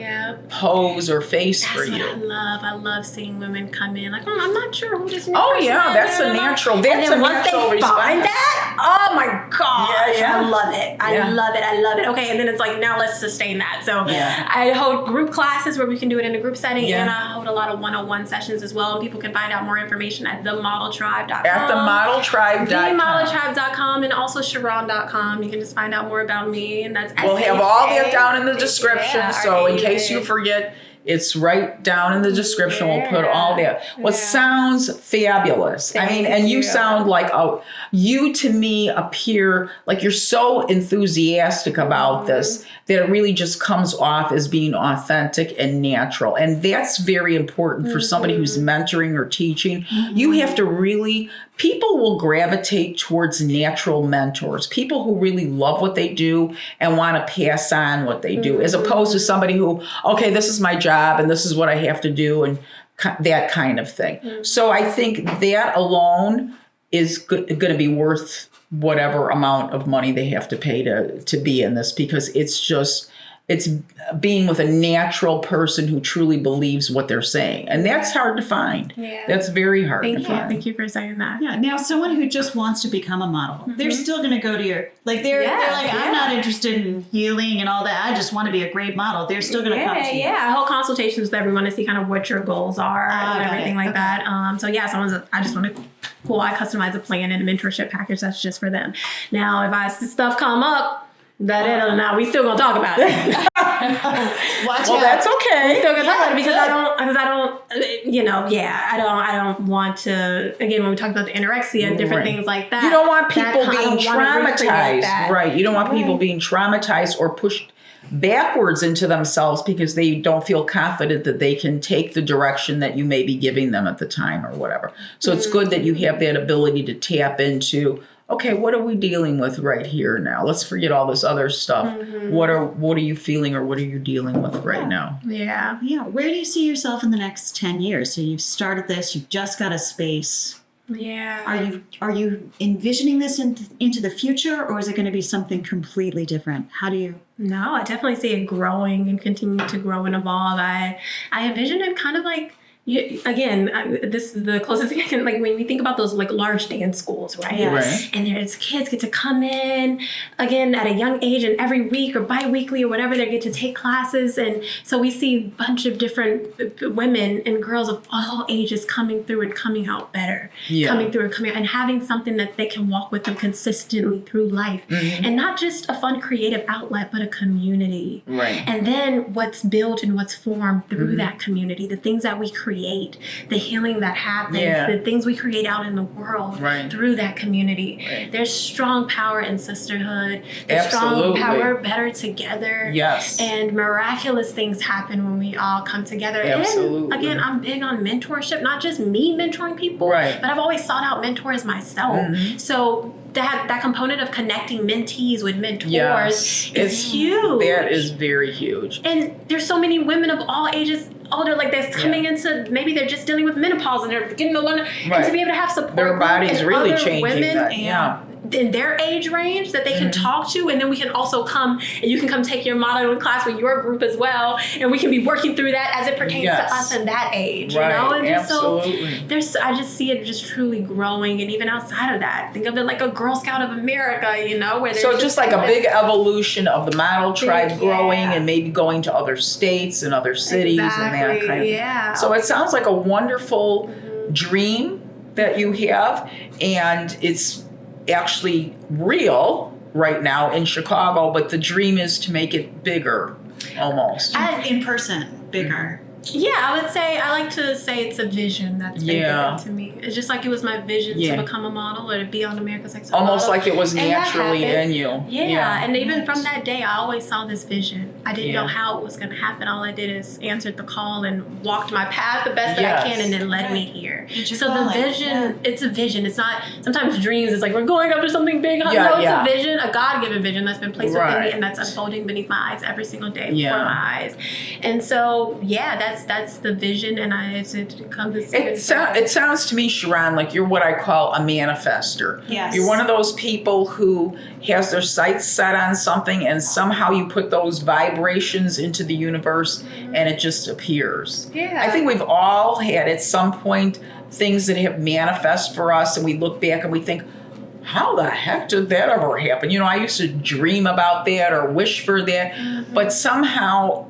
pose or face for you. That's what I love. I love seeing women come in like, I'm not sure who this new Oh person yeah, is. that's a natural. That's and then a once natural they response. find that, oh my gosh, Yeah. I love it. I love it. I love it. Okay, and then it's like, now let's sustain that. So I hold group classes where we can do it in a group setting, and I hold a lot of one-on-one sessions as well. People can find out more information at themodeltribe.com. At themodeltribe.com. Themodeltribe.com, and also Sharaun.com. You can just find out more about me, and that's We'll have all that down in the description, so in case you R-A-U-A. forget, it's right down in the description. We'll put all that. What sounds fabulous. I mean, and you sound like, you to me appear like you're so enthusiastic about this that it really just comes off as being authentic and natural. And that's very important for somebody who's mentoring or teaching. You have to really, people will gravitate towards natural mentors, people who really love what they do and want to pass on what they do, as opposed to somebody who, okay, this is my job and this is what I have to do and that kind of thing. So I think that alone is going to be worth whatever amount of money they have to pay to be in this, because it's being with a natural person who truly believes what they're saying. And that's hard to find. Yeah. That's very hard to find. Thank you for saying that. Yeah. Now, someone who just wants to become a model, they're still going to go to your, like, they're like, I'm not interested in healing and all that. I just want to be a great model. They're still going to come to you. Yeah. I hold consultations with everyone to see kind of what your goals are and everything like that. So yeah, I just want to, I customize a plan and a mentorship package that's just for them. Now, if stuff come up, now we still gonna talk about it. Watch out. That's okay. We still gonna talk about it because I don't want to, again, when we talk about the anorexia and different things like that. You don't want people being traumatized. Right. You don't want people being traumatized or pushed backwards into themselves because they don't feel confident that they can take the direction that you may be giving them at the time or whatever. So it's good that you have that ability to tap into, okay, what are we dealing with right here now? Let's forget all this other stuff. What are you feeling or what are you dealing with right now? Yeah. Yeah. Where do you see yourself in the next 10 years? So you've started this, you've just got a space. Yeah. Are you envisioning this into the future, or is it going to be something completely different? How do you? No, I definitely see it growing and continuing to grow and evolve. I envision it kind of like, this is the closest thing I can, like, when we think about those like large dance schools, right? Yes. And there's kids get to come in again at a young age, and every week or bi-weekly or whatever, they get to take classes. And so we see a bunch of different women and girls of all ages coming through and coming out better, coming through and coming out and having something that they can walk with them consistently through life. And not just a fun creative outlet, but a community. Right. And then what's built and what's formed through that community, the things that we create, the healing that happens, the things we create out in the world through that community. There's strong power in sisterhood. There's strong power better together. Yes. And miraculous things happen when we all come together. Absolutely. And again, I'm big on mentorship, not just me mentoring people, but I've always sought out mentors myself. So that component of connecting mentees with mentors is huge. That is very huge. And there's so many women of all ages, older, like that's coming into, maybe they're just dealing with menopause and they're getting to learn, and to be able to have support. Their body's really changing. Women that. in their age range that they can talk to, and then we can also come and you can come take your modeling class with your group as well, and we can be working through that as it pertains to us in that age, you know? And just I just see it just truly growing, and even outside of that, think of it like a Girl Scout of America, you know, where so just like a big evolution of the model tribe growing and maybe going to other states and other cities and that kind of So it sounds like a wonderful dream that you have, and it's actually real right now in Chicago, but the dream is to make it bigger, almost. In person, bigger. Yeah, I would say, I like to say it's a vision that's been given to me. It's just like it was my vision to become a model or to be on America's Next Top Model. Almost like it was naturally in you. Yeah, and even from that day, I always saw this vision. I didn't know how it was going to happen. All I did is answered the call and walked my path the best that I can, and it led me here. So the vision, it's a vision. It's not, sometimes dreams, it's like we're going after something big. No, it's a vision, a God-given vision that's been placed within me, and that's unfolding beneath my eyes every single day before my eyes. And so, that's that's the vision, and it comes. It sounds to me, Sharaun, like you're what I call a manifester. Yes. You're one of those people who has their sights set on something, and somehow you put those vibrations into the universe, and it just appears. Yeah. I think we've all had at some point things that have manifest for us, and we look back and we think, how the heck did that ever happen? You know, I used to dream about that or wish for that, but somehow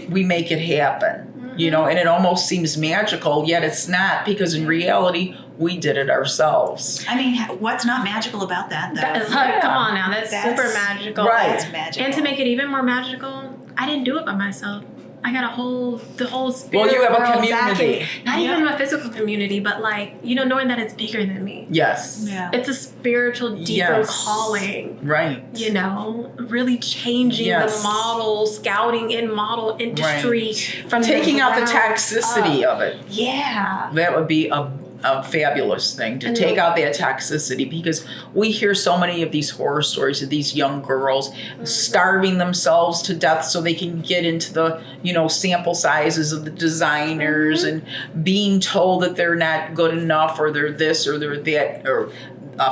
we make it happen, you know, and it almost seems magical, yet it's not, because in reality, we did it ourselves. I mean, what's not magical about that, though? Come on now, that's super magical. Right. That's magical. And to make it even more magical, I didn't do it by myself. I got the whole spirit. Well, you have a world community. backing. Not even my physical community, but like, you know, knowing that it's bigger than me. Yes. Yeah. It's a spiritual, deeper Yes. calling. Right. You know, really changing Yes. the model, scouting in model industry from Taking out the ground toxicity up. of it. Yeah. That would be a fabulous thing, to And take then- out that toxicity, because we hear so many of these horror stories of these young girls starving themselves to death so they can get into the, you know, sample sizes of the designers, and being told that they're not good enough, or they're this or they're that, or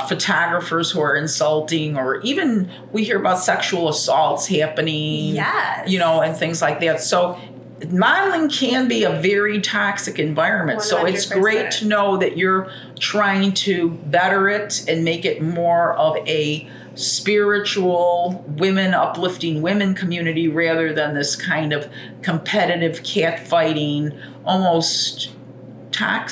photographers who are insulting, or even we hear about sexual assaults happening, Yes. you know, and things like that. So modeling can be a very toxic environment. So it's 100%. great to know that you're trying to better it and make it more of a spiritual, uplifting women community, rather than this kind of competitive catfighting, almost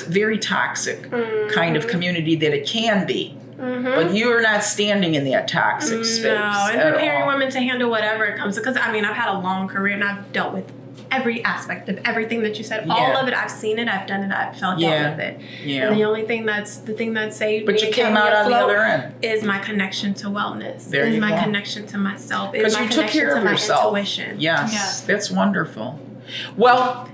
very toxic kind of community that it can be. But you're not standing in that toxic space. No, and at preparing all. women to handle whatever it comes to. Because, I mean, I've had a long career, and I've dealt with every aspect of everything that you said. Yeah. All of it, I've seen it, I've done it, I've dealt Yeah. with it. Yeah. And the only thing that saved But me you and came kept me out on the afloat other end. is my connection to wellness. There is you my go. connection to myself. Is Because my you took connection care to of my yourself. intuition. Yes, Yes. that's wonderful. Well,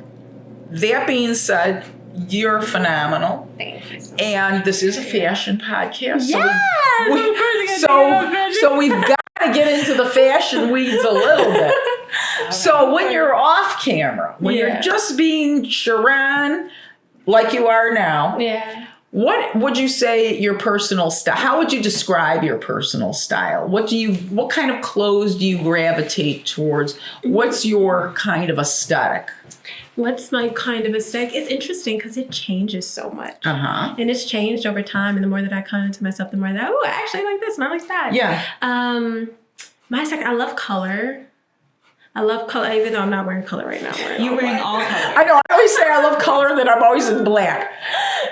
that being said, you're phenomenal. Thank you. So And this is a fashion podcast. Yes! So we've got to get into the fashion weeds a little bit. So when you're off camera, when you're Yeah. just being Sharaun like you are now, Yeah. what would you say your personal style? How would you describe your personal style? What kind of clothes do you gravitate towards? What's your kind of aesthetic? What's my kind of aesthetic? It's interesting because it changes so much. Uh-huh. And it's changed over time. And the more that I come into myself, the more that, I actually like this and I like that. Yeah. My aesthetic, I love color. Even though I'm not wearing color right now. You're wearing all colors. I know. I always say I love color, and then I'm always in black.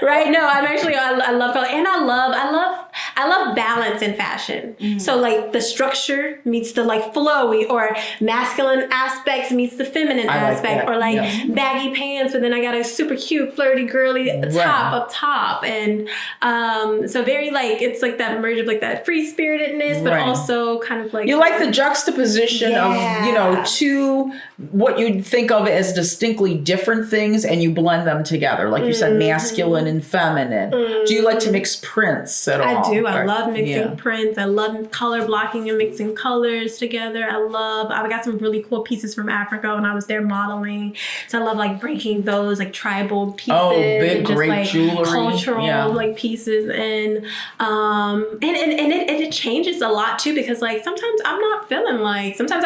Right? No, I'm actually, I love color. And I love balance in fashion. So like the structure meets the like flowy, or masculine aspects meets the feminine I like aspect, that, or like yes. baggy pants, but then I got a super cute, flirty, girly top up top. And so very like, it's like that merge of like that free spiritedness, but Right. also kind of like. You like the juxtaposition of, two what you'd think of as distinctly different things, and you blend them together. Like you said, masculine and feminine. Do you like to mix prints at all? I do. I love mixing Yeah. prints. I love color blocking and mixing colors together. I got some really cool pieces from Africa when I was there modeling. So I love like breaking those like tribal pieces. Oh, big, and just great like jewelry. cultural Yeah. like pieces. And it changes a lot too, because like sometimes I'm not feeling like, sometimes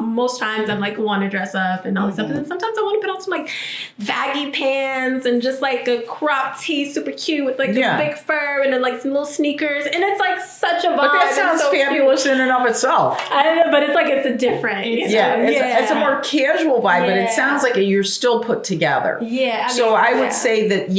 most times I'm like want to dress up and all this stuff. And then sometimes I want to put on some like baggy pants and just like a crop tee, super cute with like Yeah. a big fur and then like some little sneakers. And it's like such a vibe. But that It's sounds so fabulous cute. in and of itself. I don't know, but it's like, it's a different. It's a more casual vibe, but it Yeah. sounds like you're still put together. Yeah. So I would say that,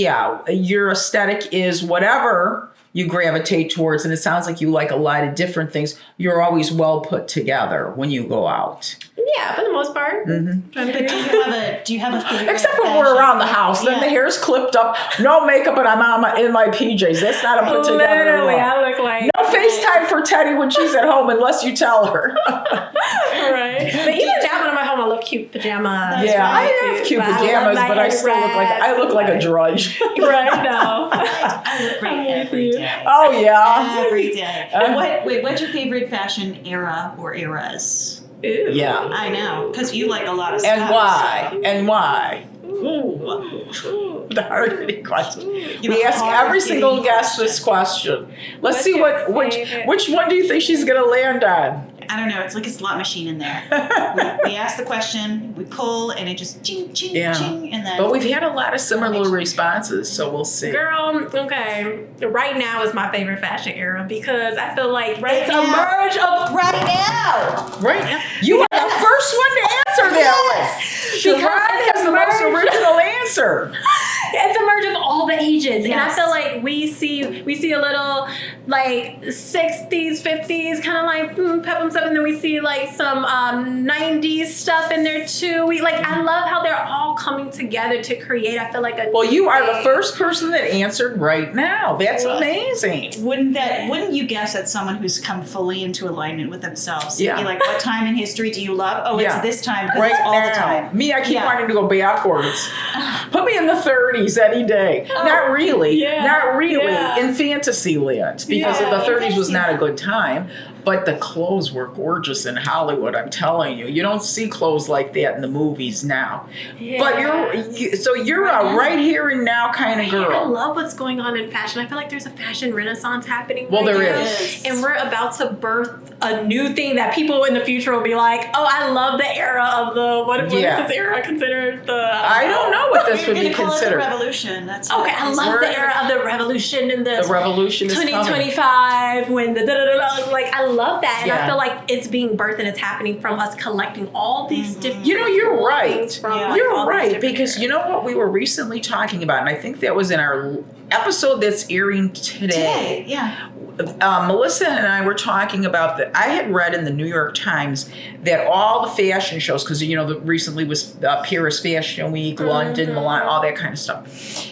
your aesthetic is whatever you gravitate towards, and it sounds like you like a lot of different things. You're always well put together when you go out. Yeah, for the most part. Mm-hmm. Trying to But do you have a favorite? Except when fashion? we're around the house, then Yeah. the hair's clipped up, no makeup, and I'm in my PJs. That's not a put together Literally, look. I look like. No FaceTime for Teddy when she's at home unless you tell her. Right. But even now when I'm at home, I love cute pajamas. Yeah, I right? have cute But I love pajamas, my but I hair still look like a drudge. Right now. I look great every day. Oh yeah. Every day. What's your favorite fashion era or eras? Ew. Yeah. I know, because you like a lot of stuff. And why? And why? Ooh. The hard-hitting question. You We have ask hard-hitting every single guest question. this question. Let's What's see your which favorite? one do you think she's gonna land on? I don't know. It's like a slot machine in there. we ask the question, we pull, and it just ching, ching, Yeah. ching, and then. But we've had a lot of similar responses, so we'll see. Girl, okay. Right now is my favorite fashion era because I feel like Right it's now. a merge of right now. Right now, you are the first one to answer that one. Sharon has the most original answer. it's a merge of all the ages, and I Yes. feel like we see a little like 60s, 50s, kind of like peplum stuff, and then we see like some 90s stuff in there too. I love how they're all coming together to create. I feel like a Well, you are the first person that answered right now. That's amazing. Wouldn't you guess that someone who's come fully into alignment with themselves? Yeah. You'd be like, what time in history do you love? Oh, Yeah. it's this time because Right it's all now. the time. Me, I keep Yeah. wanting to go backwards. Put me in the 30s any day. Not really. Yeah. Not really. Yeah. In fantasy land. Because Yeah, the 30s was fantasy not a land. good time. But the clothes were gorgeous in Hollywood, I'm telling you. You don't see clothes like that in the movies now. Yeah. But you're a right here and now kind of I girl. love what's going on in fashion. I feel like there's a fashion renaissance happening. Well, right there now. is. And we're about to birth a new thing that people in the future will be like, oh, I love the era of the, what is this era considered the... I don't know what this You're would be gonna call it the considered. revolution. That's Okay, what I it is. love the era of the revolution and The revolution is coming. 2025 when the da-da-da-da, like I love that, and Yeah. I feel like it's being birthed and it's happening from us collecting all these different. You know, you're right. things from, Yeah. like, You're all these right, different because you know what we were recently talking about, and I think that was in our episode that's airing today. Yeah. Melissa and I were talking about that. I had read in the New York Times that all the fashion shows, because recently was Paris Fashion Week, London, Milan, all that kind of stuff,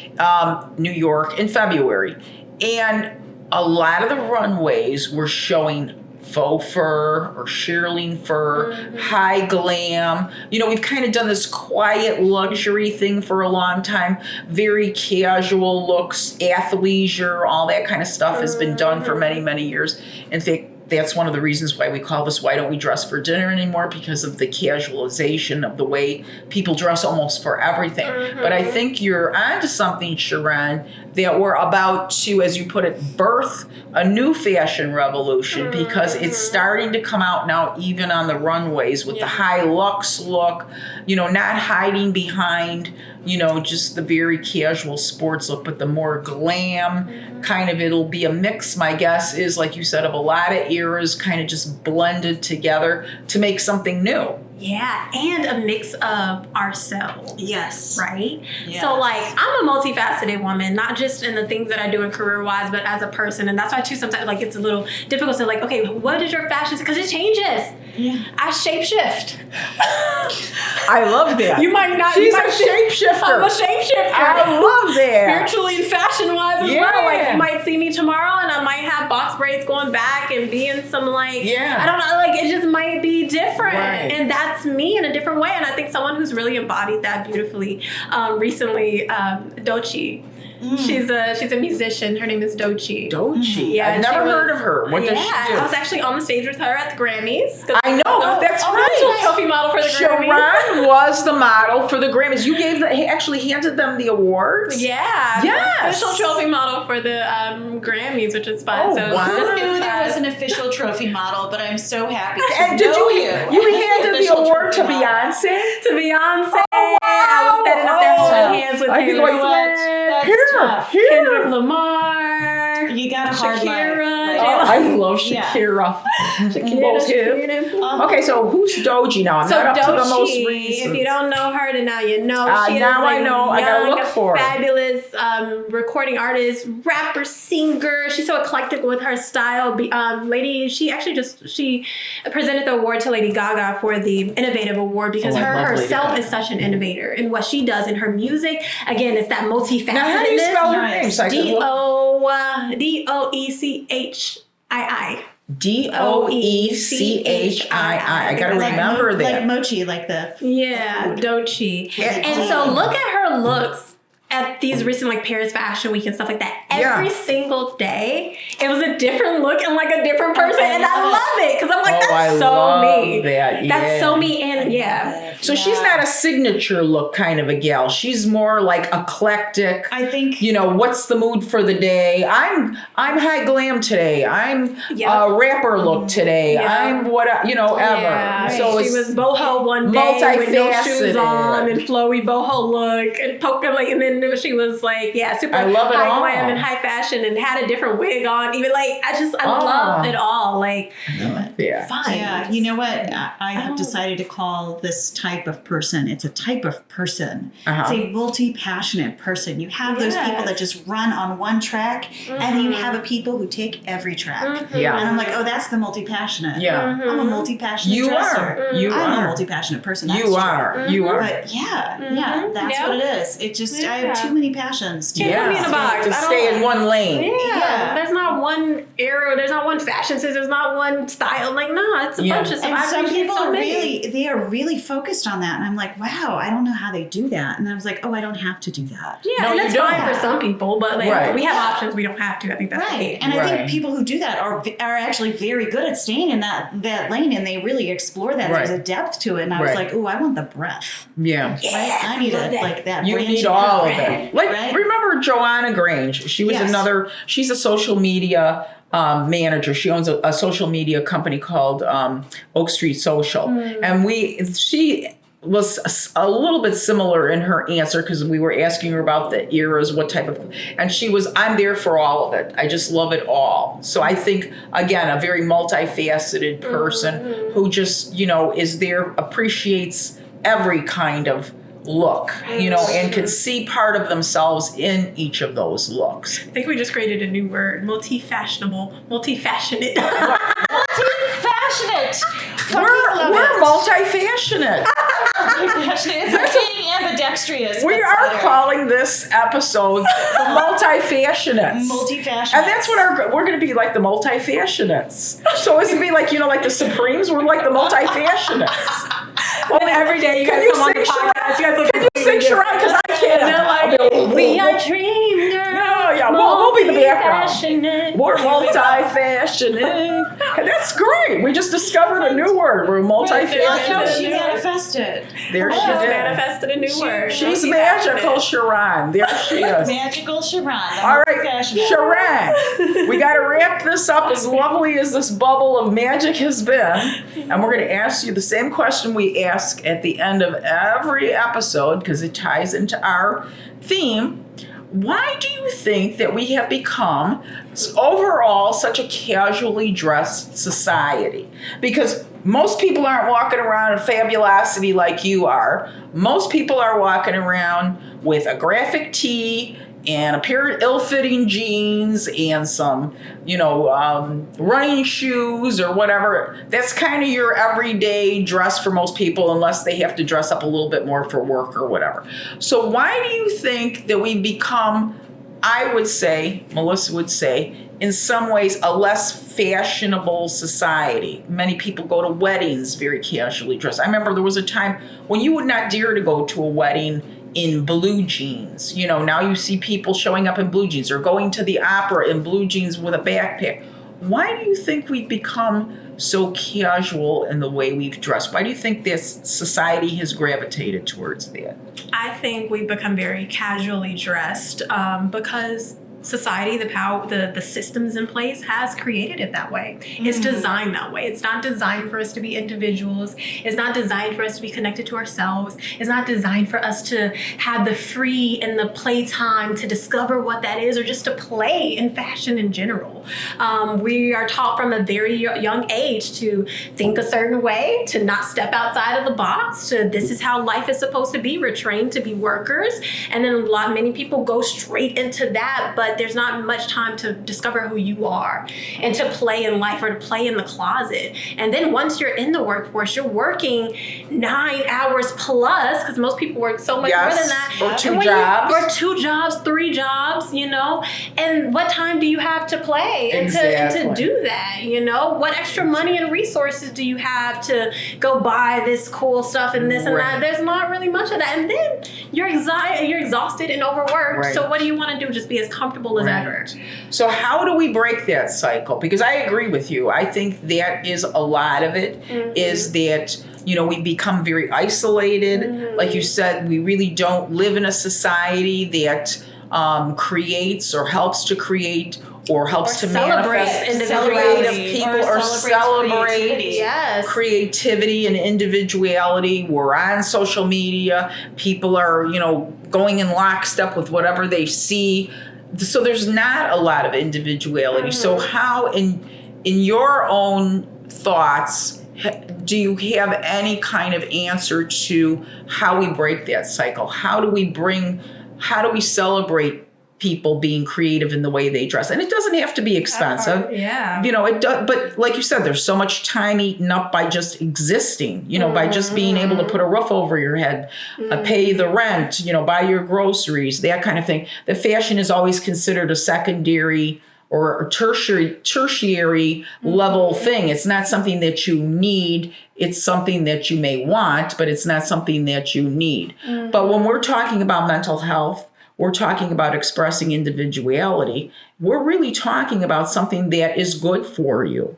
New York in February, and a lot of the runways were showing faux fur or shearling fur, high glam. We've kind of done this quiet luxury thing for a long time. Very casual looks, athleisure, all that kind of stuff has been done for many, many years. In fact, that's one of the reasons why we call this Why Don't We Dress for Dinner Anymore, because of the casualization of the way people dress almost for everything. But I think you're onto something, Sharon, that we're about to, as you put it, birth a new fashion revolution, because it's starting to come out now even on the runways with the high luxe look, not hiding behind, just the very casual sports look, but the more glam kind of, it'll be a mix, my guess is, like you said, of a lot of eras kind of just blended together to make something new. Yeah, and a mix of ourselves. Yes. Right? Yes. So, I'm a multifaceted woman, not just in the things that I do in career-wise, but as a person. And that's why, too, sometimes, it's a little difficult to, okay, what is your fashion? Because it changes. Yeah. I shapeshift. I love that. You might not. She's you might a shapeshifter. I'm a shapeshifter. I love that. Spiritually and fashion-wise as well. Yeah. You might see me tomorrow, and I might have box braids going back and be in some, Yeah. I don't know, it just might be different. Right. And that's me in a different way. And I think someone who's really embodied that beautifully recently, Doechii. She's a musician. Her name is Doechii. Doechii. Yeah, I've and never she heard was- of her. What does she do? I was actually on the stage with her at the Grammys. I know. That's right. She's a trophy model for the Grammys. Sharon was the model for the Grammys. You actually handed them the awards? Yeah. Yes. Official trophy model for the Grammys, which is fun. Oh, so wow. I knew there was an official trophy model, but I'm so happy to And did know you handed the Official award to trophy model. Beyonce? to Beyonce. Oh, wow. I was standing up there holding hands with I can Taylor go like, Swift, Here, tough. here. Kendrick Lamar, You got a hard Shakira. life. Oh, I love Yeah. Shakira. Both hip. Uh-huh. Okay, so who's Doechii now? I'm So not up to the most Doechii, recent. if you don't know her, then now you know. She now is I know. I gotta young, look for her. fabulous recording artist, rapper, singer. She's so eclectic with her style. Lady, she presented the award to Lady Gaga for the Innovative Award because Oh, I her love Lady herself Gaga. is such an innovator in what she does in her music. Again, it's that multifacetedness. Now, how do you spell her Nice. name? So I can look. Doechii. Doechii. I gotta remember that. Like mochi, like the Yeah, Doechii. Yeah. And so look at her looks at these recent like Paris Fashion Week and stuff like that, every single day it was a different look and like a different person, and I love it because I'm like, that's so me. That's so me, and So she's not a signature look kind of a gal. She's more like eclectic. I think, you know, what's the mood for the day? I'm high glam today. I'm rapper look today. I'm what ever. So she was boho one day with no shoes on and flowy boho look and poker like, and then she was like, super I love it high all. glam and high fashion and had a different wig on. Even like I love it all. Like, fun. Yeah, you know what? I have decided to call this type of person. It's a type of person. It's a multi-passionate person. You have those people that just run on one track, and then you have people who take every track. Yeah. And I'm like, oh, that's the multi-passionate. Yeah. I'm a multi-passionate You dresser. are. You I'm are. a multi-passionate person. You are. You are. But that's what it is. It just, I have too many passions. Can't put me in a box. To stay in one lane. There's not one era. There's not one fashion sense. There's not one style. Like, no, it's a bunch of stuff. And some people are really focused on that. And I'm like, wow, I don't know how they do that. And I was like, oh, I don't have to do that. Yeah, and that's fine for some people, but like, we have options. We don't have to. I think that's right. And I think people who do that are actually very good at staying in that lane, and they really explore that. There's a depth to it. And I was like, oh, I want the breadth. Yeah. Right? I need that. You need all of it. Like, remember Joanna Grange? She was she's a social media manager. She owns a social media company called Oak Street Social. And she was a little bit similar in her answer because we were asking her about the eras, what type of, and she was, I'm there for all of it. I just love it all. So I think, again, a very multifaceted person who just, is there, appreciates every kind of look, and can see part of themselves in each of those looks. I think we just created a new word, multi-fashionable, multi-fashionate. Multi-fashionate. We're multi-fashionate. It's being ambidextrous. We are calling this episode the multi-fashionates. Multi-fashionates. And that's what we're going to be like, the multi-fashionates. So it's going to be like, like the Supremes, we're like the multi-fashionates. And every day you guys come on the podcast. You guys look can you sing Sharaun? Because I can't. Like, we are dream girls. We'll be the background. We're multi-fashionate. And that's great. We just discovered a new word. We're multi-fashionate. She manifested. There she is. Manifested a new word. She's magical, Sharaun. There she is. Magical Sharaun. All right, Sharaun. We got to wrap this up, as lovely as this bubble of magic has been. And we're going to ask you the same question we ask at the end of every episode, because it ties into our theme. Why do you think that we have become overall such a casually dressed society? Because most people aren't walking around in fabulosity like you are. Most people are walking around with a graphic tee and a pair of ill-fitting jeans and some, running shoes or whatever. That's kind of your everyday dress for most people, unless they have to dress up a little bit more for work or whatever. So why do you think that we've become, I would say, Melissa would say, in some ways, a less fashionable society? Many people go to weddings very casually dressed. I remember there was a time when you would not dare to go to a wedding in blue jeans. Now you see people showing up in blue jeans or going to the opera in blue jeans with a backpack. Why do you think we've become so casual in the way we've dressed? Why do you think this society has gravitated towards that? I think we've become very casually dressed because society, the systems in place has created it that way. It's designed that way. It's not designed for us to be individuals. It's not designed for us to be connected to ourselves. It's not designed for us to have the free and the playtime to discover what that is, or just to play in fashion in general. We are taught from a very young age to think a certain way, to not step outside of the box, to this is how life is supposed to be. We're trained to be workers. And then many people go straight into that, but but there's not much time to discover who you are and to play in life or to play in the closet. And then once you're in the workforce, you're working 9 hours plus, because most people work so much more than that. Or 2 jobs. Or 2 jobs, 3 jobs, you know? And what time do you have to play and to do that, you know? What extra money and resources do you have to go buy this cool stuff and this and that? There's not really much of that. And then you're exhausted and overworked. Right. So what do you want to do? Just be as comfortable as ever. So how do we break that cycle? Because I agree with you. I think that is a lot of it, is that, you know, we become very isolated. Like you said, we really don't live in a society that creates or helps to create or helps to manifest creative people or celebrate creativity and individuality. We're on social media. People are, you know, going in lockstep with whatever they see. So there's not a lot of individuality. So how, in your own thoughts, do you have any kind of answer to how we break that cycle? How do we celebrate people being creative in the way they dress? And it doesn't have to be expensive. You know, it does, but like you said, there's so much time eaten up by just existing, you know, by just being able to put a roof over your head, pay the rent, you know, buy your groceries, that kind of thing. The fashion is always considered a secondary or tertiary level thing. It's not something that you need. It's something that you may want, but it's not something that you need. But when we're talking about mental health, we're talking about expressing individuality. We're really talking about something that is good for you.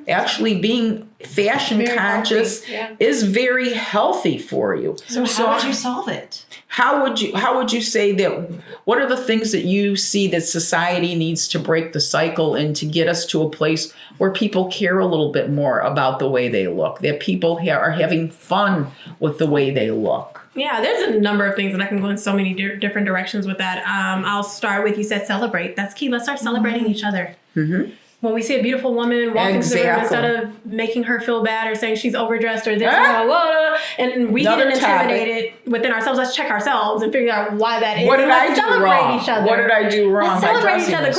Actually, being fashion conscious is very healthy for you. So how would you solve it? How would you say that? What are the things that you see that society needs to break the cycle and to get us to a place where people care a little bit more about the way they look, that people are having fun with the way they look? Yeah, there's a number of things, and I can go in so many different directions with that. I'll start with, you said celebrate. That's key. Let's start celebrating each other. When we see a beautiful woman walk into the room, instead of making her feel bad or saying she's overdressed or this, and we get intimidated within ourselves, let's check ourselves and figure out why that is. What did I do wrong? Each other. What did I do wrong? Let's celebrate each other.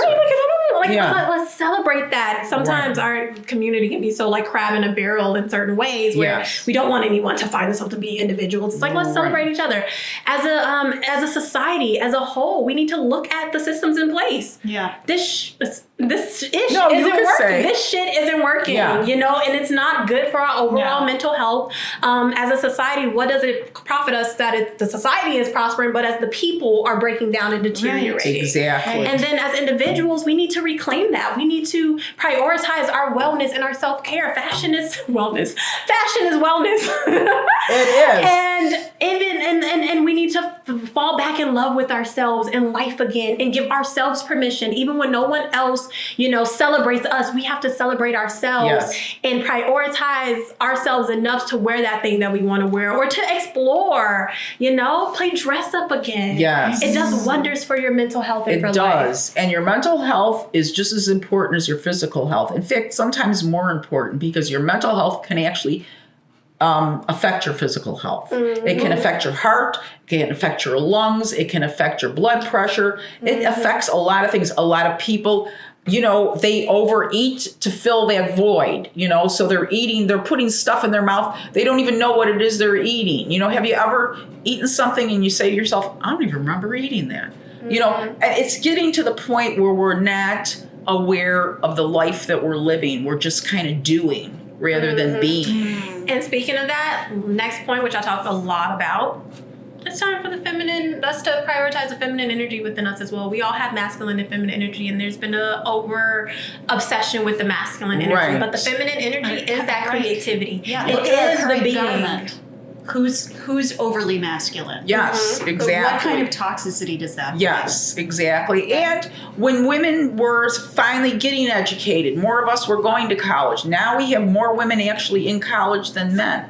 Great, let's celebrate that. Sometimes Right. our community can be so like crab in a barrel in certain ways where Yes. we don't want anyone to find themselves to be individuals. It's like, let's celebrate each other. As a society, as a whole, we need to look at the systems in place. Yeah. This shit No, you isn't could working. say- This shit isn't working, you know, and it's not good for our overall mental health. As a society, what does it profit us that the society is prospering, but as the people are breaking down and deteriorating? Exactly. And then as individuals, we need to reclaim that. We need to prioritize our wellness and our self-care. Fashion is wellness. Fashion is wellness. It is. And and we need to fall back in love with ourselves and life again and give ourselves permission, even when no one else, you know, celebrates us. We have to celebrate ourselves and prioritize ourselves enough to wear that thing that we want to wear or to explore, you know, play dress up again. Yes. It does wonders for your mental health and for It life. does. And your mental health is just as important as your physical health. In fact, sometimes more important, because your mental health can actually affect your physical health. It can affect your heart, it can affect your lungs, it can affect your blood pressure. It affects a lot of things. A lot of people, you know, they overeat to fill that void, you know, so they're putting stuff in their mouth. They don't even know what it is they're eating. You know, have you ever eaten something and you say to yourself, I don't even remember eating that? You know, and it's getting to the point where we're not aware of the life that we're living. We're just kind of doing rather than being. And speaking of that, next point, which I talk a lot about, it's time for us to prioritize the feminine energy within us as well. We all have masculine and feminine energy, and there's been a over obsession with the masculine energy. Right. But the feminine energy is that creativity. Yeah. It Look at our is the current being. government. Who's overly masculine? Yes, exactly. What kind of toxicity does that? Yes, exactly. And when women were finally getting educated, more of us were going to college. Now we have more women actually in college than men.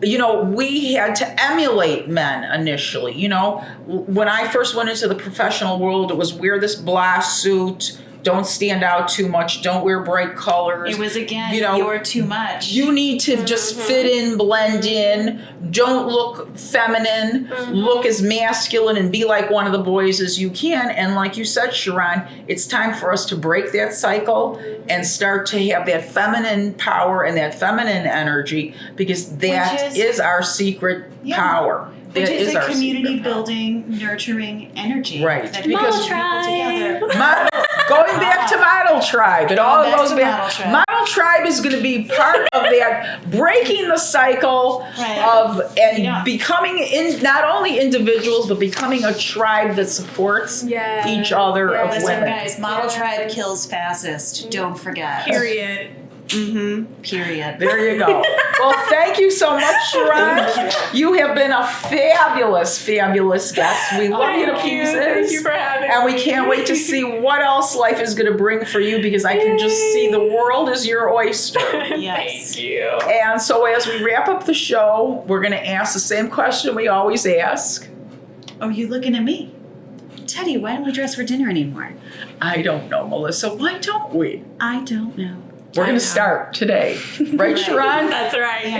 You know, we had to emulate men initially. You know, when I first went into the professional world, it was wear this blah suit, don't stand out too much. Don't wear bright colors. It was again, You know, you're too much. You need to just fit in, blend in. Don't look feminine. Look as masculine and be like one of the boys as you can. And like you said, Sharaun, it's time for us to break that cycle and start to have that feminine power and that feminine energy, because that is our secret power. Which That is a our community secret power. building, nurturing energy. Right. That Because- brings people together. Going back to Model Tribe, it all back goes to back. Model Tribe. Model Tribe is going to be part of that, breaking the cycle of becoming not only individuals, but becoming a tribe that supports each other of Listen, women. guys, Model Tribe kills fastest. Don't forget. Period. Period. There you go. Well, thank you so much, Sharaun. You have been a fabulous, fabulous guest. We love you to pieces. Thank you for having And me. we can't wait to see what else life is going to bring for you, because I can just see the world is your oyster. Yes. Thank you. And so as we wrap up the show, we're going to ask the same question we always ask. Oh, you looking at me? Teddy, why don't we dress for dinner anymore? I don't know, Melissa. Why don't we? I don't know. We're going to start today. Right, Sharaun? That's right. Yeah.